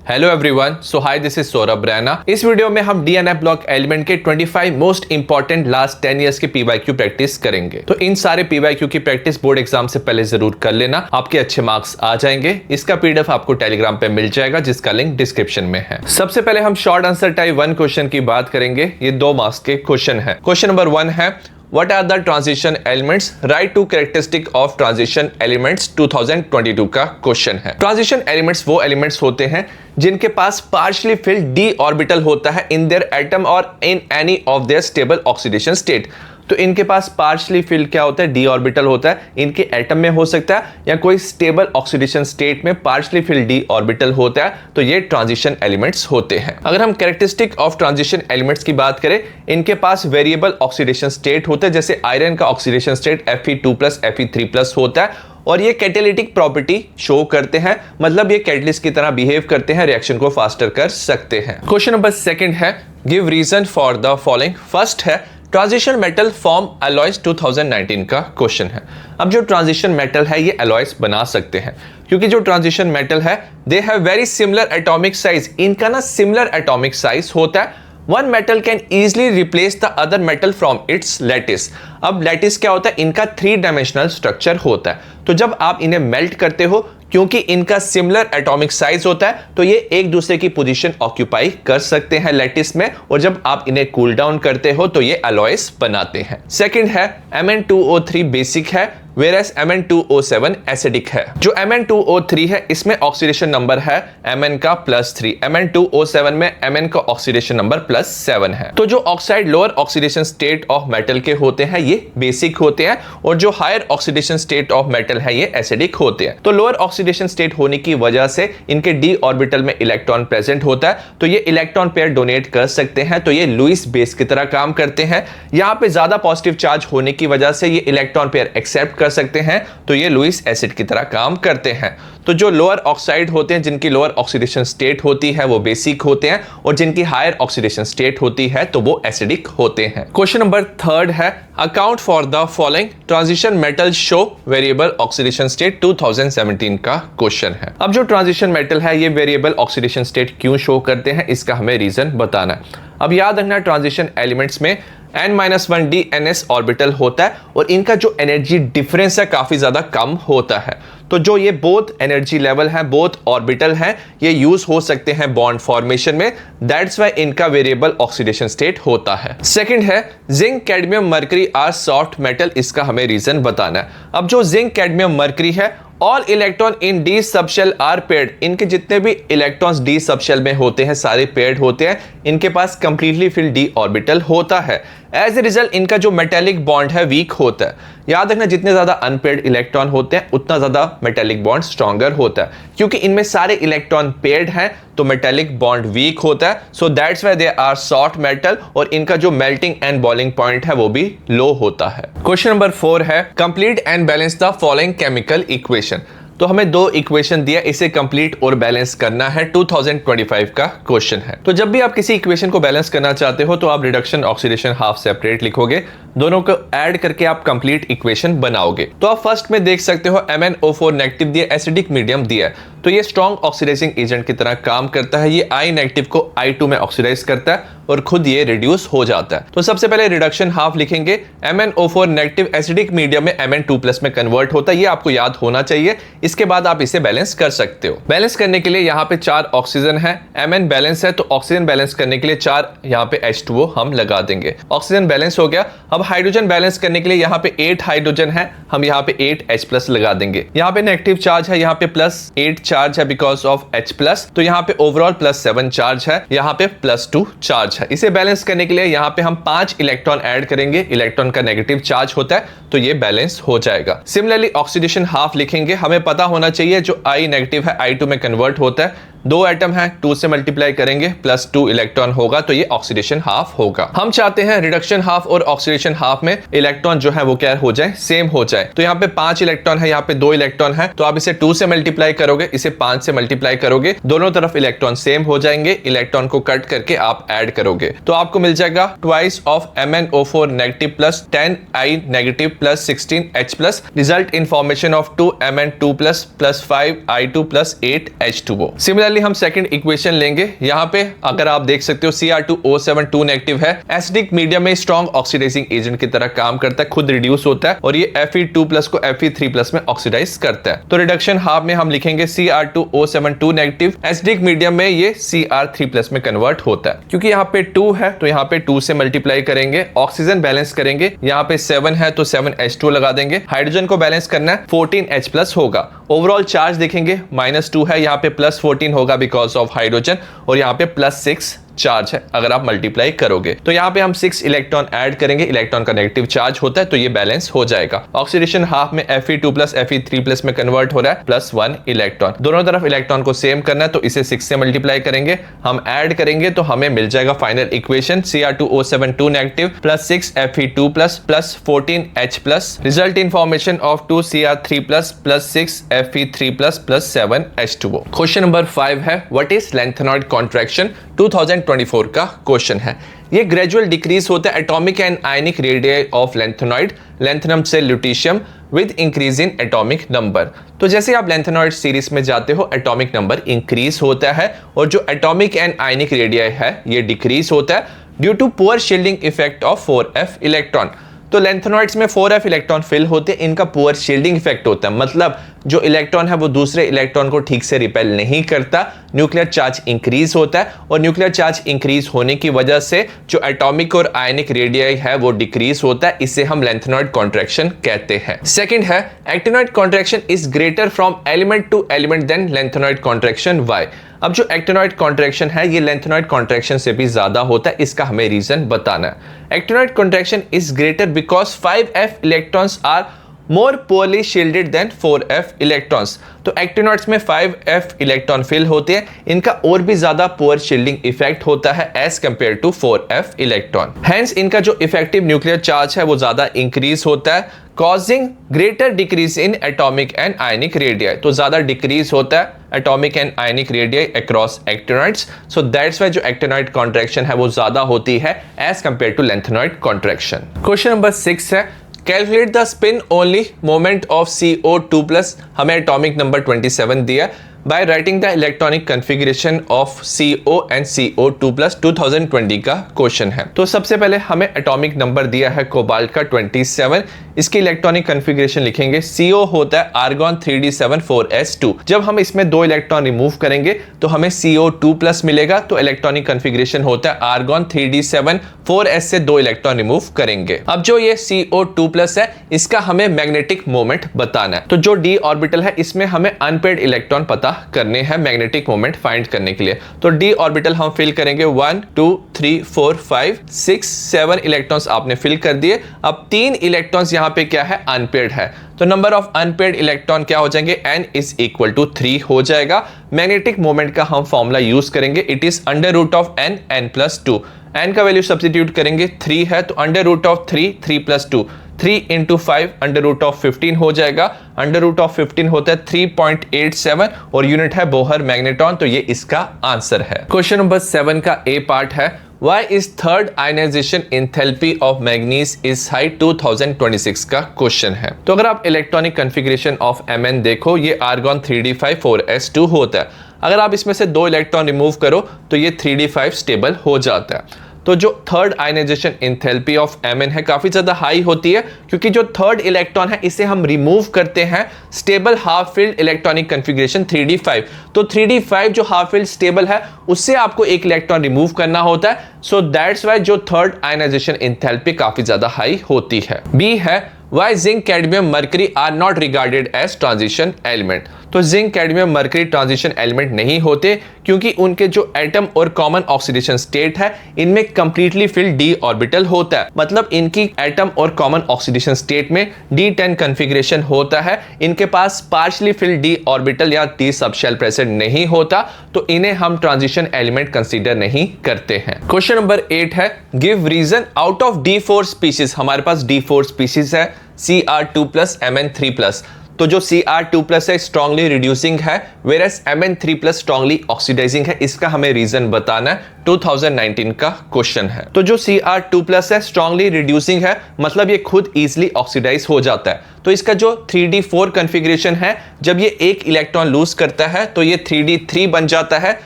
Hello everyone, so hi this is Saurabh Raina. इस video में हम डीएनए ब्लॉक एलिमेंट के 25 मोस्ट इंपॉर्टेंट लास्ट 10 इयर्स के पीवाईक्यू प्रैक्टिस करेंगे। तो इन सारे पीवाईक्यू की प्रैक्टिस बोर्ड एग्जाम से पहले जरूर कर लेना, आपके अच्छे मार्क्स आ जाएंगे। इसका पीडीएफ आपको टेलीग्राम पे मिल जाएगा जिसका लिंक डिस्क्रिप्शन में है। सबसे पहले हम शॉर्ट आंसर टाइप 1 क्वेश्चन की बात करेंगे। ये 2 मार्क्स के क्वेश्चन है। क्वेश्चन नंबर 1 है, What are the transition elements? Write two characteristic of transition elements 2022 का क्वेश्चन है। ट्रांजिशन एलिमेंट्स वो एलिमेंट्स होते हैं जिनके पास पार्शियली फिल्ड d ऑर्बिटल होता है इन देयर एटम और in any of their stable oxidation state. तो इनके पास पार्शियली फिल्ड क्या होता है, d ऑर्बिटल होता है। इनके एटम में हो सकता है या कोई स्टेबल ऑक्सीडेशन स्टेट में पार्शियली फिल्ड d ऑर्बिटल होता है। तो ये ट्रांजिशन एलिमेंट्स होते हैं। अगर हम कैरेक्टरिस्टिक ऑफ ट्रांजिशन एलिमेंट्स की बात करें, इनके पास वेरिएबल ऑक्सीडेशन स्टेट होता है। जैसे आयरन का ऑक्सीडेशन स्टेट Fe2+ Fe3+ होता है और ये कैटालिटिक प्रॉपर्टी शो करते हैं, मतलब ये कैटलिस्ट की तरह बिहेव करते हैं, रिएक्शन को फास्टर कर सकते हैं। क्वेश्चन नंबर 2 है, give reason for the following. First है, ट्रांजिशन मेटल फॉर्म अलॉयज 2019 का क्वेश्चन है। अब जो ट्रांजिशन मेटल है ये अलॉयज बना सकते हैं क्योंकि जो ट्रांजिशन मेटल है they have very similar atomic size. इनका ना सिमिलर एटॉमिक साइज होता है। One metal can easily replace the other metal from its lattice. अब लैटिस क्या होता है, इनका 3 डायमेंशनल स्ट्रक्चर होता है। तो जब आप इन्हें मेल्ट करते हो, क्योंकि इनका सिमिलर एटॉमिक साइज होता है, तो ये एक दूसरे की पोजीशन ऑक्यूपाई कर सकते हैं लैटिस में, और जब आप इन्हें कूल डाउन करते हो तो ये अलॉयस बनाते हैं। सेकंड है, Mn2O3 बेसिक है whereas Mn2O7 एसिडिक है। जो Mn2O3 है इसमें ऑक्सीडेशन नंबर है Mn का +3, Mn2O7 में Mn का ऑक्सीडेशन नंबर +7 है। तो जो oxide lower oxidation state of metal के होते हैं ये बेसिक होते हैं, और जो higher oxidation state of metal है ये एसिडिक होते हैं। तो लोअर ऑक्सीडेशन स्टेट होने की वजह से इनके d ऑर्बिटल में इलेक्ट्रॉन प्रेजेंट होता है, तो ये इलेक्ट्रॉन पेयर डोनेट कर सकते हैं। तो ये लुईस बेस की तरह काम करते हैं। यहाँ पे ज्यादा पॉजिटिव चार्ज होने की वजह से ये इलेक्ट्रॉन पेयर एक्सेप्ट कर सकते हैं, तो ये लुईस एसिड की तरह काम करते हैं। तो जो लोअर ऑक्साइड होते हैं जिनकी लोअर ऑक्सीडेशन स्टेट होती है वो बेसिक होते हैं, और जिनकी हायर ऑक्सीडेशन स्टेट होती है तो वो एसिडिक होते हैं। क्वेश्चन नंबर 3 है, account for the following transition metal show variable oxidation state 2017 का क्वेश्चन है। अब जो ट्रांजिशन मेटल है ये वेरिएबल ऑक्सीडेशन स्टेट क्यों शो करते हैं, इसका हमें रीजन बताना है। अब याद रखना, ट्रांजिशन एलिमेंट्स में n-1d ns ऑर्बिटल होता है और इनका जो एनर्जी डिफरेंस है काफी ज्यादा कम होता है। तो जो ये बोथ एनर्जी लेवल है, बोथ ऑर्बिटल हैं, ये यूज हो सकते हैं बॉन्ड फॉर्मेशन में। दैट्स व्हाई इनका वेरिएबल ऑक्सीडेशन स्टेट होता है। सेकंड है, zinc cadmium mercury are soft metal. इसका हमें रीजन बताना है। अब जो जिंक कैडमियम मरकरी है, all electron in d subshell are paired. इनके जितने भी इलेक्ट्रॉन्स डी सबशेल में होते हैं सारे पेयर्ड होते हैं। इनके पास कंप्लीटली फिल्ड डी ऑर्बिटल होता है। एज ए रिजल्ट इनका जो मेटेलिक बॉन्ड है वीक होता है। याद रखना, जितने ज्यादा अनपेयर्ड इलेक्ट्रॉन होते हैं उतना ज्यादा मेटेलिक बॉन्ड स्ट्रॉन्गर होता है। क्योंकि इनमें सारे इलेक्ट्रॉन पेयर्ड हैं तो मेटेलिक बॉन्ड वीक होता है। So that's why they are soft metal, और इनका जो मेल्टिंग एंड बॉइलिंग पॉइंट है वो भी लो होता है। क्वेश्चन नंबर 4 है, complete and balance the following chemical equation. तो हमें 2 इक्वेशन दिया, इसे कंप्लीट और बैलेंस करना है। 2025 का क्वेश्चन है। तो जब भी आप किसी इक्वेशन को बैलेंस करना चाहते हो तो आप रिडक्शन ऑक्सीडेशन हाफ सेपरेट लिखोगे, दोनों को ऐड करके आप कंप्लीट इक्वेशन बनाओगे। तो आप फर्स्ट में देख सकते हो MnO4 नेगेटिव दिया, एसिडिक मीडियम दिया है, तो ये स्ट्रॉन्ग ऑक्सीडाइजिंग एजेंट की तरह काम करता है। ये I नेगेटिव को I2 में ऑक्सीडाइज करता है और खुद ये रिड्यूस हो जाता है। तो सबसे पहले रिडक्शन हाफ लिखेंगे। MnO4 नेगेटिव एसिडिक मीडियम में Mn2+ में कन्वर्ट होता है, ये आपको याद होना चाहिए। इसके बाद आप इसे बैलेंस कर सकते हो। बैलेंस करने के लिए यहाँ पे 4 ऑक्सीजन है, Mn बैलेंस है, तो ऑक्सीजन बैलेंस करने के लिए 4 यहाँ पे H2O हम लगा देंगे। ऑक्सीजन बैलेंस हो गया। अब हाइड्रोजन बैलेंस करने के लिए यहाँ पे 8 हाइड्रोजन है, हम यहाँ पे 8 H+ लगा देंगे। यहाँ पे नेगेटिव चार्ज है, यहाँ पे +8 चार्ज है बिकॉज ऑफ H+, तो यहाँ पे ओवरऑल +7 चार्ज है, यहाँ पे +2 चार्ज है। इसे बैलेंस करने के लिए यहाँ पे हम 5 इलेक्ट्रॉन ऐड करेंगे। इलेक्ट्रॉन का नेगेटिव चार्ज होता है तो ये बैलेंस हो जाएगा। सिमिलरली ऑक्सीडेशन हाफ लिखेंगे। हमें पता होना चाहिए जो I नेगेटिव है I2 में कन्वर्ट होता है। 2 एटम है, 2 से मल्टीप्लाई करेंगे, +2 इलेक्ट्रॉन होगा, तो ये ऑक्सीडेशन हाफ होगा। हम चाहते हैं रिडक्शन हाफ और ऑक्सीडेशन हाफ में इलेक्ट्रॉन जो है वो क्या हो जाए, सेम हो जाए। तो यहाँ पे 5 इलेक्ट्रॉन है, यहाँ पे 2 इलेक्ट्रॉन है, तो आप इसे 2 से मल्टीप्लाई करोगे, इसे 5 से मल्टीप्लाई करोगे, दोनों तरफ इलेक्ट्रॉन सेम हो जाएंगे। इलेक्ट्रॉन को कट करके आप ऐड करोगे तो आपको मिल जाएगा twice of MnO4 negative plus 10 I negative plus 16 H+, result in formation of 2 Mn2+ + 5 I2 + 8 H2O। Similarly similarly हम सेकंड इक्वेशन लेंगे। यहाँ पे अगर आप देख सकते हो Cr2O7 नेगेटिव है, एसिडिक मीडियम में स्ट्रॉन्ग ऑक्सीडाइजिंग एजेंट की तरह काम करता है, खुद रिड्यूस होता है और ये Fe2+ को Fe3+ में ऑक्सीडाइज करता है। तो रिडक्शन हाफ में हम लिखेंगे Cr2O7 नेगेटिव, एसिडिक मीडियम में ये Cr3+ में कन्वर्ट होता है। क्योंकि यहाँ पे 2 है तो यहाँ पे 2 से मल्टीप्लाई करेंगे, ऑक्सीजन बैलेंस करेंगे, यहाँ पे 7 है तो 7H2 लगा देंगे, हाइड्रोजन को बैलेंस करना है 14H+ होगा। ओवरऑल चार्ज देखेंगे -2 है, यहाँ पे +14 होगा बिकॉज ऑफ हाइड्रोजन और यहाँ पे +6 चार्ज है। अगर आप मल्टीप्लाई करोगे तो यहाँ पे हम 6 इलेक्ट्रॉन ऐड करेंगे, इलेक्ट्रॉन का नेगेटिव चार्ज होता है तो ये बैलेंस हो जाएगा। ऑक्सीडेशन हाफ में Fe2+ Fe3+ में कन्वर्ट हो रहा है, +1 इलेक्ट्रॉन। दोनों तरफ इलेक्ट्रॉन को सेम करना है तो इसे 6 से मल्टीप्लाई करेंगे, हम ऐड करेंगे तो हमें मिल जाएगा final equation Cr2O7 negative +6 Fe2+ +14H+, result in formation of 2 Cr3+ +6 Fe3+ +7H2O। Question number 5 है व्हाट इज लैंथेनॉइड कॉन्ट्रैक्शन, 2024 का क्वेश्चन है। ये ग्रेजुअल डिक्रीज होता है atomic and ionic radius of lanthanoid, lanthanum से lutetium with increase in atomic number. तो जैसे आप लैंथेनॉइड सीरीज में जाते हो एटॉमिक नंबर इंक्रीज होता है और जो एटॉमिक एंड आयनिक रेडियस है ये डिक्रीज होता है due to poor shielding effect of 4f electron. तो लैंथेनॉइड्स में 4f इलेक्ट्रॉन फिल होते हैं, इनका पुअर शील्डिंग इफेक्ट होता है, मतलब जो इलेक्ट्रॉन है वो दूसरे इलेक्ट्रॉन को ठीक से रिपेल नहीं करता, न्यूक्लियर चार्ज इंक्रीज होता है और न्यूक्लियर चार्ज इंक्रीज होने की वजह से जो एटॉमिक और आयनिक रेडियस है वो डिक्रीज होता है, इसे हम लैंथेनॉइड कॉन्ट्रैक्शन कहते हैं। सेकंड है actinoid contraction is greater from element to element than lanthanoid contraction, why. अब जो एक्टिनॉइड कॉन्ट्रैक्शन है ये लैंथेनॉइड कॉन्ट्रैक्शन से भी ज्यादा होता है, इसका हमें रीजन बताना है। Actinoid contraction is greater because 5f electrons are more poorly shielded than 4f electrons। तो एक्टिनॉइड्स में 5f इलेक्ट्रॉन फिल होते हैं, इनका और भी ज्यादा पुअर शील्डिंग इफेक्ट होता है as compare to 4f electron. Hence इनका जो इफेक्टिव न्यूक्लियर चार्ज है वो ज्यादा इंक्रीज होता है, causing greater decrease in atomic and ionic radii। तो ज्यादा डिक्रीज होता है atomic and ionic radii across actinoids, so that's why जो actinoid contraction है वो ज्यादा होती है as compared to lanthanide contraction। Question number 6 है calculate the spin only moment of CO2+, हमें एटॉमिक नंबर 27 दिया by writing the electronic configuration of CO and CO2+, 2020 का क्वेश्चन है। तो सबसे पहले हमें एटॉमिक नंबर दिया है कोबाल्ट का 27, इसकी इलेक्ट्रॉनिक कॉन्फ़िगरेशन लिखेंगे। CO होता है आर्गॉन 3d7 4s2। जब हम इसमें 2 इलेक्ट्रॉन रिमूव करेंगे तो हमें CO2+ मिलेगा, तो इलेक्ट्रॉनिक कॉन्फ़िगरेशन होता है आर्गॉन 3d7 4s से 2 इलेक्ट्रॉन रिमूव करेंगे। अब जो ये CO2+ है इसका हमें मैग्नेटिक मोमेंट बताना है, तो जो d ऑर्बिटल है इसमें हमें अनपेयर्ड इलेक्ट्रॉन पता करने हैं मैग्नेटिक मोमेंट फाइंड करने के लिए। तो d ऑर्बिटल हम फिल करेंगे 1 2 3 4 5 6 7 इलेक्ट्रॉन्स आपने फिल कर दिए। अब 3 इलेक्ट्रॉन्स यहाँ पे क्या है अनपेयर्ड है, तो नंबर ऑफ अनपेयर्ड इलेक्ट्रॉन क्या हो जाएंगे n इज इक्वल टू 3 हो जाएगा। मैग्नेटिक मोमेंट का हम फॉर्मूला यूज करेंगे, it is √n n+2। n का वैल्यू सब्स्टिट्यूट करेंगे 3 है तो √3 3+2 3 × 5 √15 हो जाएगा। √15 होता है 3.87 और यूनिट है बोहर मैग्नेट्रॉन, तो ये इसका आंसर है। क्वेश्चन नंबर 7 का ए पार्ट है Why is third ionization enthalpy of manganese is high, 2026 का क्वेश्चन है। तो अगर आप इलेक्ट्रॉनिक कॉन्फ़िगरेशन ऑफ Mn देखो, ये आर्गॉन 3d5 4s2 होता है। अगर आप इसमें से 2 इलेक्ट्रॉन रिमूव करो तो ये 3d5 स्टेबल हो जाता है। तो जो third ionisation enthalpy of Mn है काफी ज्यादा हाई होती है, क्योंकि जो थर्ड इलेक्ट्रॉन है इसे हम रिमूव करते हैं stable half field electronic configuration 3d5। तो 3d5 जो हाफ फील्ड स्टेबल है उससे आपको एक इलेक्ट्रॉन रिमूव करना होता है, सो दैट्स वाई जो थर्ड आयनाइजेशन एंथैल्पी काफी ज्यादा हाई होती है। बी है Why zinc, cadmium, mercury are not regarded as transition element। तो zinc, cadmium, mercury transition element नहीं होते क्योंकि उनके जो एटम और कॉमन ऑक्सीडेशन स्टेट है इनमें कंप्लीटली फिल्ड d ऑर्बिटल होता है, मतलब इनकी एटम और कॉमन ऑक्सीडेशन स्टेट में d10 कॉन्फ़िगरेशन होता है। इनके पास पार्शियली फिल्ड d ऑर्बिटल या d सबशेल प्रेजेंट नहीं होता, तो इन्हें हम ट्रांजिशन एलिमेंट कंसीडर नहीं करते हैं। क्वेश्चन नंबर 8 है give reason out of d4 species. हमारे पास d4 स्पीशीज है Cr2+, Mn3+। तो जो Cr2+ है स्ट्रांगली रिड्यूसिंग है, वेरस Mn3+ स्ट्रांगली ऑक्सीडाइजिंग है। इसका हमें रीजन बताना है, 2019 का क्वेश्चन है। तो जो Cr2+ है स्ट्रांगली रिड्यूसिंग है, मतलब ये खुद इजीली ऑक्सीडाइज हो जाता है। तो इसका जो 3d4 कॉन्फ़िगरेशन है, जब ये एक इलेक्ट्रॉन लूज करता है तो ये 3d3 बन जाता है,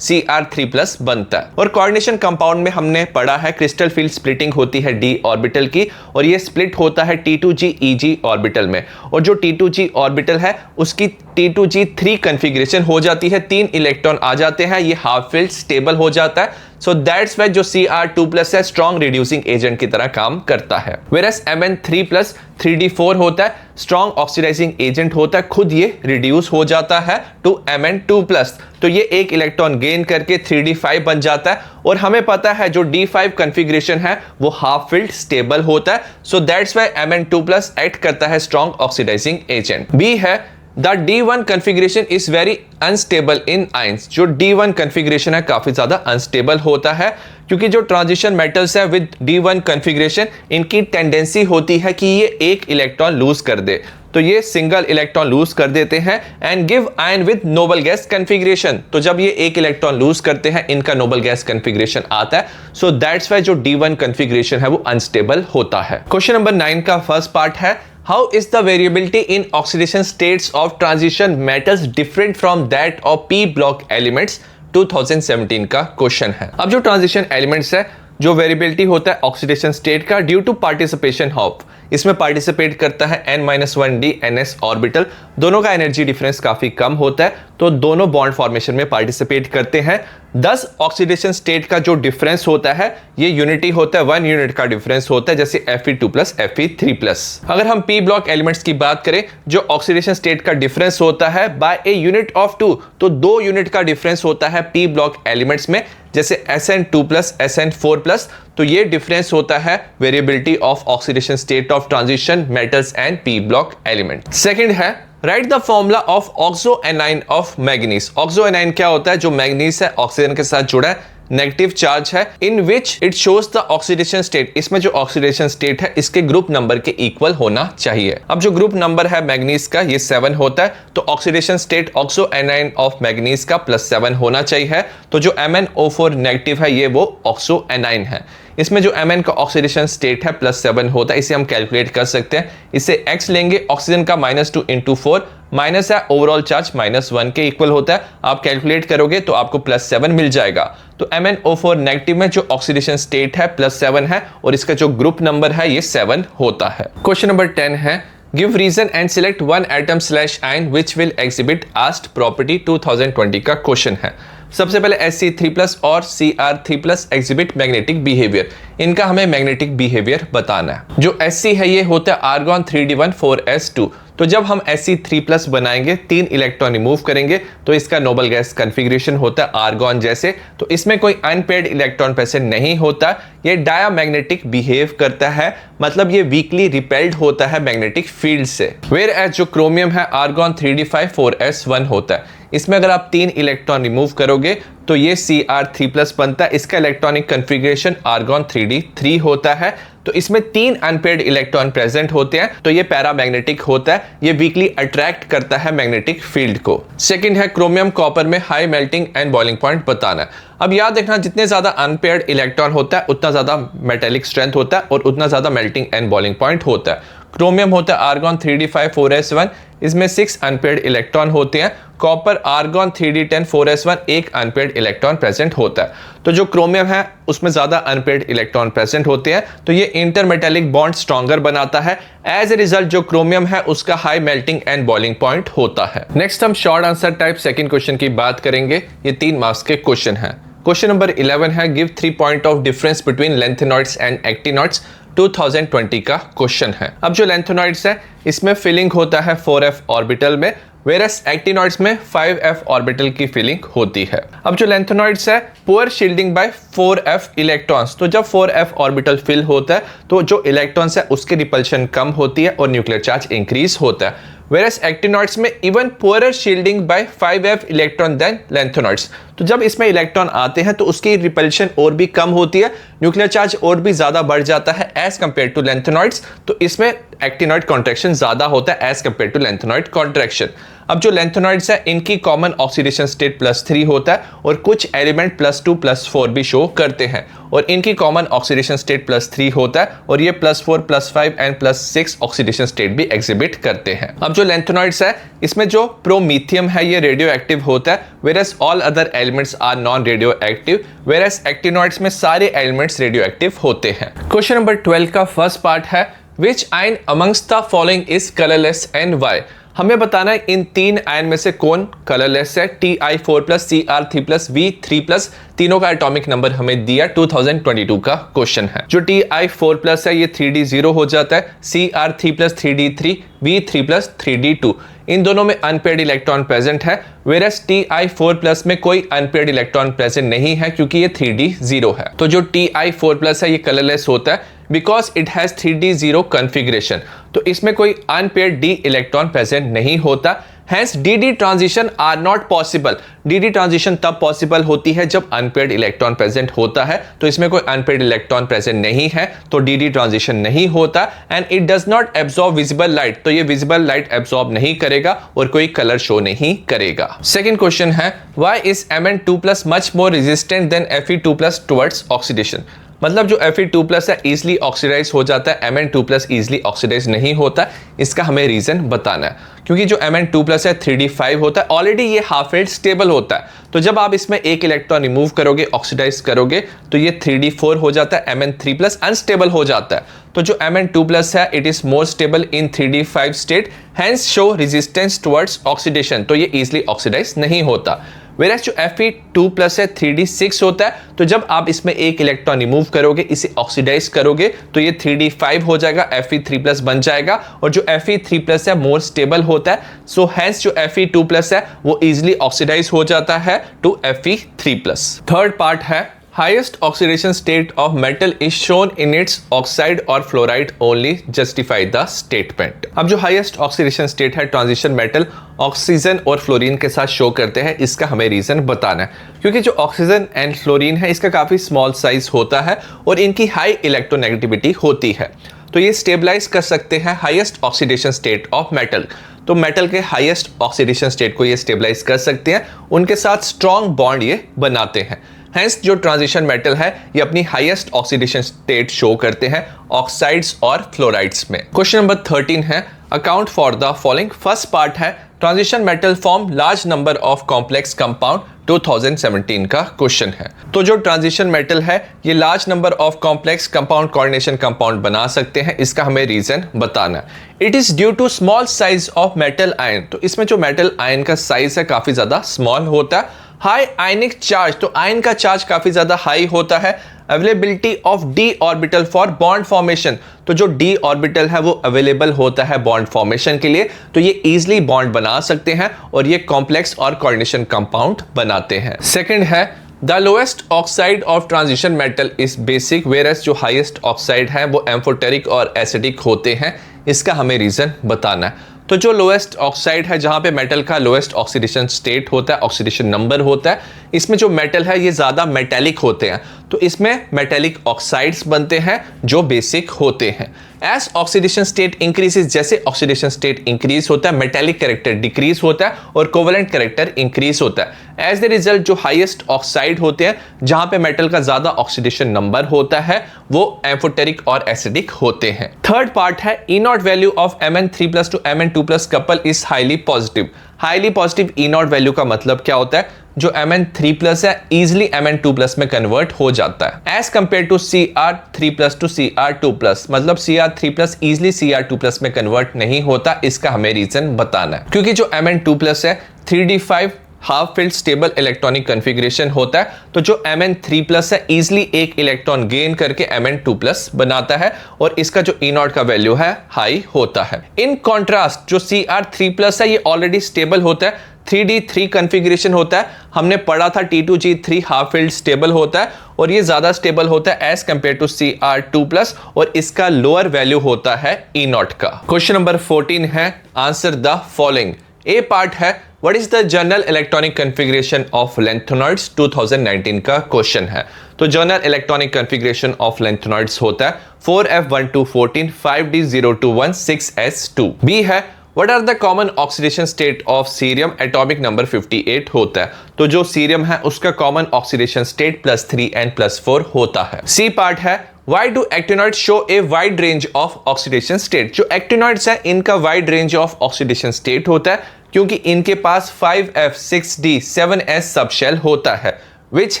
Cr3+ बनता है। और कोऑर्डिनेशन कंपाउंड में हमने पढ़ा है क्रिस्टल फील्ड स्प्लिटिंग होती है d ऑर्बिटल की, और ये स्प्लिट होता है T2g Eg ऑर्बिटल में। और जो T2g ऑर्बिटल है उसकी T2g3 कॉन्फ़िगरेशन हो जाती है, 3 इलेक्ट्रॉन आ जाते हैं, ये हाफ फील्ड स्टेबल हो जाता है। सो दैट्स व्हाई जो Cr2+ है स्ट्रॉन्ग रिड्यूसिंग एजेंट की तरह काम करता है। वेरस Mn3+ 3d4 होता है, स्ट्रॉन्ग ऑक्सीडाइजिंग एजेंट होता है, खुद ये रिड्यूस हो जाता है टू Mn2+। तो ये एक इलेक्ट्रॉन गेन करके 3d5 बन जाता है, और हमें पता है जो d5 कॉन्फ़िगरेशन है वो हाफ फील्ड स्टेबल होता है। So that's why Mn2+ act करता है स्ट्रॉन्ग ऑक्सीडाइजिंग एजेंट। बी है the D1 configuration is very unstable in ions. जो D1 कॉन्फ़िगरेशन है काफी ज्यादा अनस्टेबल होता है, क्योंकि जो ट्रांजिशन मेटल्स है विद D1 कॉन्फ़िगरेशन, इनकी टेंडेंसी होती है कि ये एक इलेक्ट्रॉन लूज कर दे। तो ये सिंगल इलेक्ट्रॉन लूज कर देते हैं and give ion with noble gas configuration. तो जब ये एक इलेक्ट्रॉन लूज करते हैं, इनका नोबल गैस कॉन्फ़िगरेशन आता है। सो दैट्स व्हाई जो D1 कॉन्फ़िगरेशन है वो अनस्टेबल होता है। क्वेश्चन नंबर 9 का फर्स्ट पार्ट है, How is the variability in oxidation states of transition metals different from that of p block elements? 2017 का क्वेश्चन है। अब जो ट्रांजिशन एलिमेंट्स है, जो वेरिएबिलिटी होता है ऑक्सीडेशन स्टेट का ड्यू टू पार्टिसिपेशन ऑफ, इसमें पार्टिसिपेट करता है n-1d ns ऑर्बिटल। दोनों का एनर्जी डिफरेंस काफी कम होता है, तो दोनों बॉन्ड फॉर्मेशन में पार्टिसिपेट करते हैं। 10 ऑक्सीडेशन स्टेट का जो डिफरेंस होता है ये यूनिटी होता है, 1 यूनिट का डिफरेंस होता है, जैसे Fe2+, Fe3+। अगर हम p ब्लॉक एलिमेंट्स की बात करें, जो ऑक्सीडेशन स्टेट का डिफरेंस होता है बाय ए यूनिट ऑफ 2, तो 2 यूनिट का डिफरेंस होता है p ब्लॉक एलिमेंट्स में, जैसे Sn2+, Sn4+। तो ये डिफरेंस होता है variability of oxidation state of transition metals and p block element. Second है, write the formula of oxoanion of manganese. Oxoanion क्या होता है? जो मैग्नीज है ऑक्सीजन के साथ जुड़ा है, नेगेटिव चार्ज है, in which it shows the oxidation state. इसमें जो ऑक्सीडेशन स्टेट है इसके ग्रुप नंबर के इक्वल होना चाहिए। अब जो ग्रुप नंबर है मैग्नीज का ये 7 होता है, तो ऑक्सीडेशन स्टेट ऑक्सोएनाइन ऑफ मैग्नीज का +7 होना चाहिए। तो जो MnO4 नेगेटिव है ये वो ऑक्सोएनाइन है। इसमें जो Mn का ऑक्सीडेशन स्टेट है +7 होता है, इसे हम कैलकुलेट कर सकते हैं। इसे x लेंगे, ऑक्सीजन का -2 × 4, माइनस है ओवरऑल चार्ज -1 के इक्वल होता है। आप कैलकुलेट करोगे तो आपको +7 मिल जाएगा। तो MnO4 नेगेटिव में जो ऑक्सीडेशन स्टेट है +7 है, और इसका जो ग्रुप नंबर है ये 7 होता है। क्वेश्चन नंबर 10 है, give reason and select one atom / ion which will exhibit asked property. 2020 का क्वेश्चन है। सबसे पहले Sc3+ और Cr3+ एग्जिबिट मैग्नेटिक बिहेवियर। इनका हमें मैग्नेटिक बिहेवियर बताना है। जो Sc है ये होता है आर्गॉन 3d1 4s2। तो जब हम Sc3+ बनाएंगे, 3 इलेक्ट्रॉन रिमूव करेंगे, तो इसका नोबल गैस कॉन्फ़िगरेशन होता है आर्गॉन जैसे। तो इसमें कोई अनपेयर्ड इलेक्ट्रॉन प्रेजेंट नहीं होता, ये डायामैग्नेटिक बिहेव करता है, मतलब ये वीकली रिपेल्ड होता है मैग्नेटिक फील्ड से। वेयर एज जो क्रोमियम है आर्गॉन 3d5 4s1 होता है। इसमें अगर आप 3 इलेक्ट्रॉन रिमूव करोगे तो ये Cr3+ बनता है। इसका इलेक्ट्रॉनिक कॉन्फ़िगरेशन आर्गॉन 3d3 होता है। तो इसमें 3 अनपेयर्ड इलेक्ट्रॉन प्रेजेंट होते हैं, तो ये पैरामैग्नेटिक होता है, ये वीकली अट्रैक्ट करता है मैग्नेटिक फील्ड को। सेकंड है, क्रोमियम कॉपर में high melting and boiling point बताना है। अब याद रखना, जितने ज्यादा अनपेयर्ड इलेक्ट्रॉन होता है उतना ज्यादा मेटेलिक स्ट्रेंथ होता है और उतना ज्यादा मेल्टिंग एंड बॉइलिंग पॉइंट होता है। क्रोमियम होता है आर्गॉन 3d5 4s1, इसमें 6 अनपेयर्ड इलेक्ट्रॉन होते हैं। Copper argon 3d10 4s1, 1 unpaired electron present होता है। तो जो क्रोमियम है उसमें ज्यादा अनपेयर्ड इलेक्ट्रॉन प्रेजेंट होते हैं, तो ये इंटरमेटेलिक बॉन्ड स्ट्रॉन्गर बनाता है। एज ए रिजल्ट जो क्रोमियम है उसका high melting and boiling point होता है। नेक्स्ट हम short answer type second question की बात करेंगे। ये 3 मार्क्स के क्वेश्चन है। क्वेश्चन नंबर 11 है, give 3 point of difference between lanthanoids and actinoids. 2020 का क्वेश्चन है। अब जो लेंथेनॉइड्स है इसमें फिलिंग होता है 4f ऑर्बिटल में, वेरस एक्टिनॉइड्स में 5f ऑर्बिटल की फिलिंग होती है। अब जो लेंथेनॉइड्स है, poor shielding bye 4f electrons. तो जब 4f ऑर्बिटल फिल होता है तो जो इलेक्ट्रॉन्स है उसकी रिपल्शन कम होती है और न्यूक्लियर चार्ज इंक्रीज होता है। वेरस एक्टिनॉइड्स में even poorer shielding by 5f electron than lanthanoids. तो जब इसमें इलेक्ट्रॉन आते हैं तो उसकी रिपल्शन और भी कम होती है, न्यूक्लियर चार्ज और भी ज्यादा बढ़ जाता है एज कंपेयर टू लेंथेनॉइड्स। तो इसमें एक्टिनॉइड कॉन्ट्रैक्शन ज्यादा होता है as compare to lanthanoid contraction. अब जो लेंथेनॉइड्स है इनकी कॉमन ऑक्सीडेशन स्टेट +3 होता है और कुछ एलिमेंट +2 +4 भी शो करते हैं और इनकी कॉमन ऑक्सीडेशन स्टेट +3 होता है और ये +4 +5 एंड +6 ऑक्सीडेशन स्टेट भी एग्जिबिट करते हैं। अब जो लेंथेनॉइड्स है इसमें जो प्रोमीथियम है ये रेडियो एक्टिव होता है, whereas all other elements are non radioactive, whereas actinoids में सारे एलिमेंट्स रेडियो एक्टिव होते हैं। क्वेश्चन नंबर 12 का फर्स्ट पार्ट है विच ion amongst the following is colourless and why. हमें बताना है इन 3 आयन में से कौन कलरलेस है। Ti4+, Cr3+, V3+, तीनों का एटॉमिक नंबर हमें दिया 2022 का क्वेश्चन है। जो Ti4+ है ये 3d0 हो जाता है, Cr3+ 3d3, V3+ 3d2। इन दोनों में अनपेयर्ड इलेक्ट्रॉन प्रेजेंट है, वेयरएज Ti4+ में कोई अनपेयर्ड इलेक्ट्रॉन प्रेजेंट नहीं है क्योंकि ये 3d0 है। तो जो Ti4+ है ये कलरलेस होता है because it has 3d0 configuration. तो इसमें कोई अनपेयर्ड d इलेक्ट्रॉन प्रेजेंट नहीं होता, hence dd transition are not possible. dd transition तब पॉसिबल होती है जब अनपेयर्ड इलेक्ट्रॉन प्रेजेंट होता है, तो इसमें कोई अनपेयर्ड इलेक्ट्रॉन प्रेजेंट नहीं है तो dd ट्रांजिशन नहीं होता। And it does not absorb visible light, तो ये विजिबल लाइट एब्जॉर्ब नहीं करेगा और कोई कलर शो नहीं करेगा। सेकंड क्वेश्चन है why is Mn2+ much more resistant than Fe2+ towards oxidation. मतलब जो Fe2+ है इजीली ऑक्सीडाइज हो जाता है, Mn2+ इजीली ऑक्सीडाइज नहीं होता। इसका हमें रीजन बताना है क्योंकि जो Mn2+ है 3d5 होता है, ऑलरेडी ये हाफ फेल्ड स्टेबल होता है। तो जब आप इसमें एक इलेक्ट्रॉन रिमूव करोगे, ऑक्सीडाइज करोगे तो ये 3d4 हो जाता है, Mn3+ अनस्टेबल हो जाता है। तो जो Mn2+ है it is more stable in 3d5 state, hence show resistance towards oxidation, तो ये इजीली ऑक्सीडाइज नहीं होता। वेयरएज जो Fe2+ है 3d6 होता है, तो जब आप इसमें एक इलेक्ट्रॉन रिमूव करोगे, इसे ऑक्सीडाइज करोगे तो ये 3d5 हो जाएगा, Fe3+ बन जाएगा और जो Fe3+ है मोर स्टेबल होता है। सो हैंस जो Fe2+ है वो इजीली ऑक्सीडाइज हो जाता है टू Fe3+। थर्ड पार्ट है highest oxidation state of metal is shown in its oxide or fluoride only, justify the statement। अब जो highest oxidation state है ट्रांजिशन मेटल ऑक्सीजन और फ्लोरीन के साथ शो करते हैं, इसका हमें रीजन बताना है क्योंकि जो ऑक्सीजन एंड फ्लोरीन है इसका काफी स्मॉल साइज होता है और इनकी हाई इलेक्ट्रोनेगेटिविटी होती है, तो ये स्टेबलाइज कर सकते हैं highest oxidation state of metal. तो मेटल के हाईएस्ट ऑक्सीडेशन स्टेट को ये स्टेबलाइज कर सकते हैं, उनके साथ स्ट्रॉन्ग बॉन्ड ये बनाते हैं। हैंस जो ट्रांजिशन मेटल है ये अपनी हाईएस्ट ऑक्सीडेशन स्टेट शो करते हैं ऑक्साइड्स और फ्लोराइड्स में। क्वेश्चन नंबर 13 है account for the following. First part है transition metal form large number of complex compound, 2017 का क्वेश्चन है। तो जो ट्रांजिशन मेटल है ये large number of complex compound coordination compound बना सकते हैं, इसका हमें रीजन बताना है। It is due to small size of metal ion, तो इसमें जो मेटल आयन का साइज है काफी ज्यादा स्मॉल होता है। हाई आयनिक चार्ज, तो आयन का चार्ज काफी ज्यादा हाई होता है। Availability of D orbital for bond formation, तो जो डी ऑर्बिटल है वो अवेलेबल होता है बॉन्ड फॉर्मेशन के लिए, तो ये इजीली बॉन्ड बना सकते हैं और ये कॉम्प्लेक्स और कोऑर्डिनेशन कंपाउंड बनाते हैं। सेकंड है the lowest oxide of transition metal is basic, whereas जो हाईएस्ट ऑक्साइड है वो एम्फोटेरिक और एसिडिक होते हैं, इसका हमें रीजन बताना है। तो जो लोएस्ट ऑक्साइड है जहां पे मेटल का लोएस्ट ऑक्सीडेशन स्टेट होता है, ऑक्सीडेशन नंबर होता है, इसमें जो मेटल है ये ज्यादा मेटेलिक होते हैं, तो इसमें मेटेलिक ऑक्साइड्स बनते हैं जो बेसिक होते हैं। एज ऑक्सीडेशन स्टेट इंक्रीजेस, जैसे ऑक्सीडेशन स्टेट इंक्रीज होता है मेटेलिक कैरेक्टर डिक्रीज होता है और कोवेलेंट कैरेक्टर इंक्रीज होता है। एज द रिजल्ट जो हाईएस्ट ऑक्साइड होते हैं जहां पे मेटल का ज्यादा ऑक्सीडेशन नंबर होता है वो एम्फोटेरिक और एसिडिक होते हैं। थर्ड पार्ट है E0 value of Mn3+ to Mn2+ couple is highly positive. Highly positive E0 value का मतलब क्या होता है, जो Mn3+ है इजिली Mn2+ में कन्वर्ट हो जाता है as compare to Cr3+ to Cr2+, मतलब Cr3+ इजिली Cr2+ में कन्वर्ट नहीं होता, इसका हमें रीजन बताना है। क्योंकि जो Mn2+ है 3d5 half field stable electronic configuration होता है, तो जो Mn3+ है इजिली एक इलेक्ट्रॉन गेन करके Mn2+ बनाता है और इसका जो E0 का वैल्यू है हाई होता है। इन कॉन्ट्रास्ट जो Cr3+ है ये ऑलरेडी स्टेबल होता है, 3d3 कॉन्फ़िगरेशन होता है। हमने पढ़ा था T2G3 हाफ फील्ड स्टेबल होता है और ये ज्यादा स्टेबल होता है एज कंपेयर टू Cr2+ और इसका लोअर वैल्यू होता है E0 का। क्वेश्चन नंबर 14 है answer the following. A part है what is the general electronic configuration of lanthanoids 2019 का क्वेश्चन है। तो general electronic configuration of lanthanoids होता है 4f1214 5d021 6s2। बी है what are the common oxidation state of cerium, atomic number 58 होता है। तो जो सीरियम है उसका कॉमन ऑक्सीडेशन स्टेट +3 and +4 होता है। सी पार्ट है Why do actinoids show a wide range of oxidation state? जो actinoids है इनका wide range of oxidation state होता है क्योंकि इनके पास 5f 6d 7s सबशेल होता है which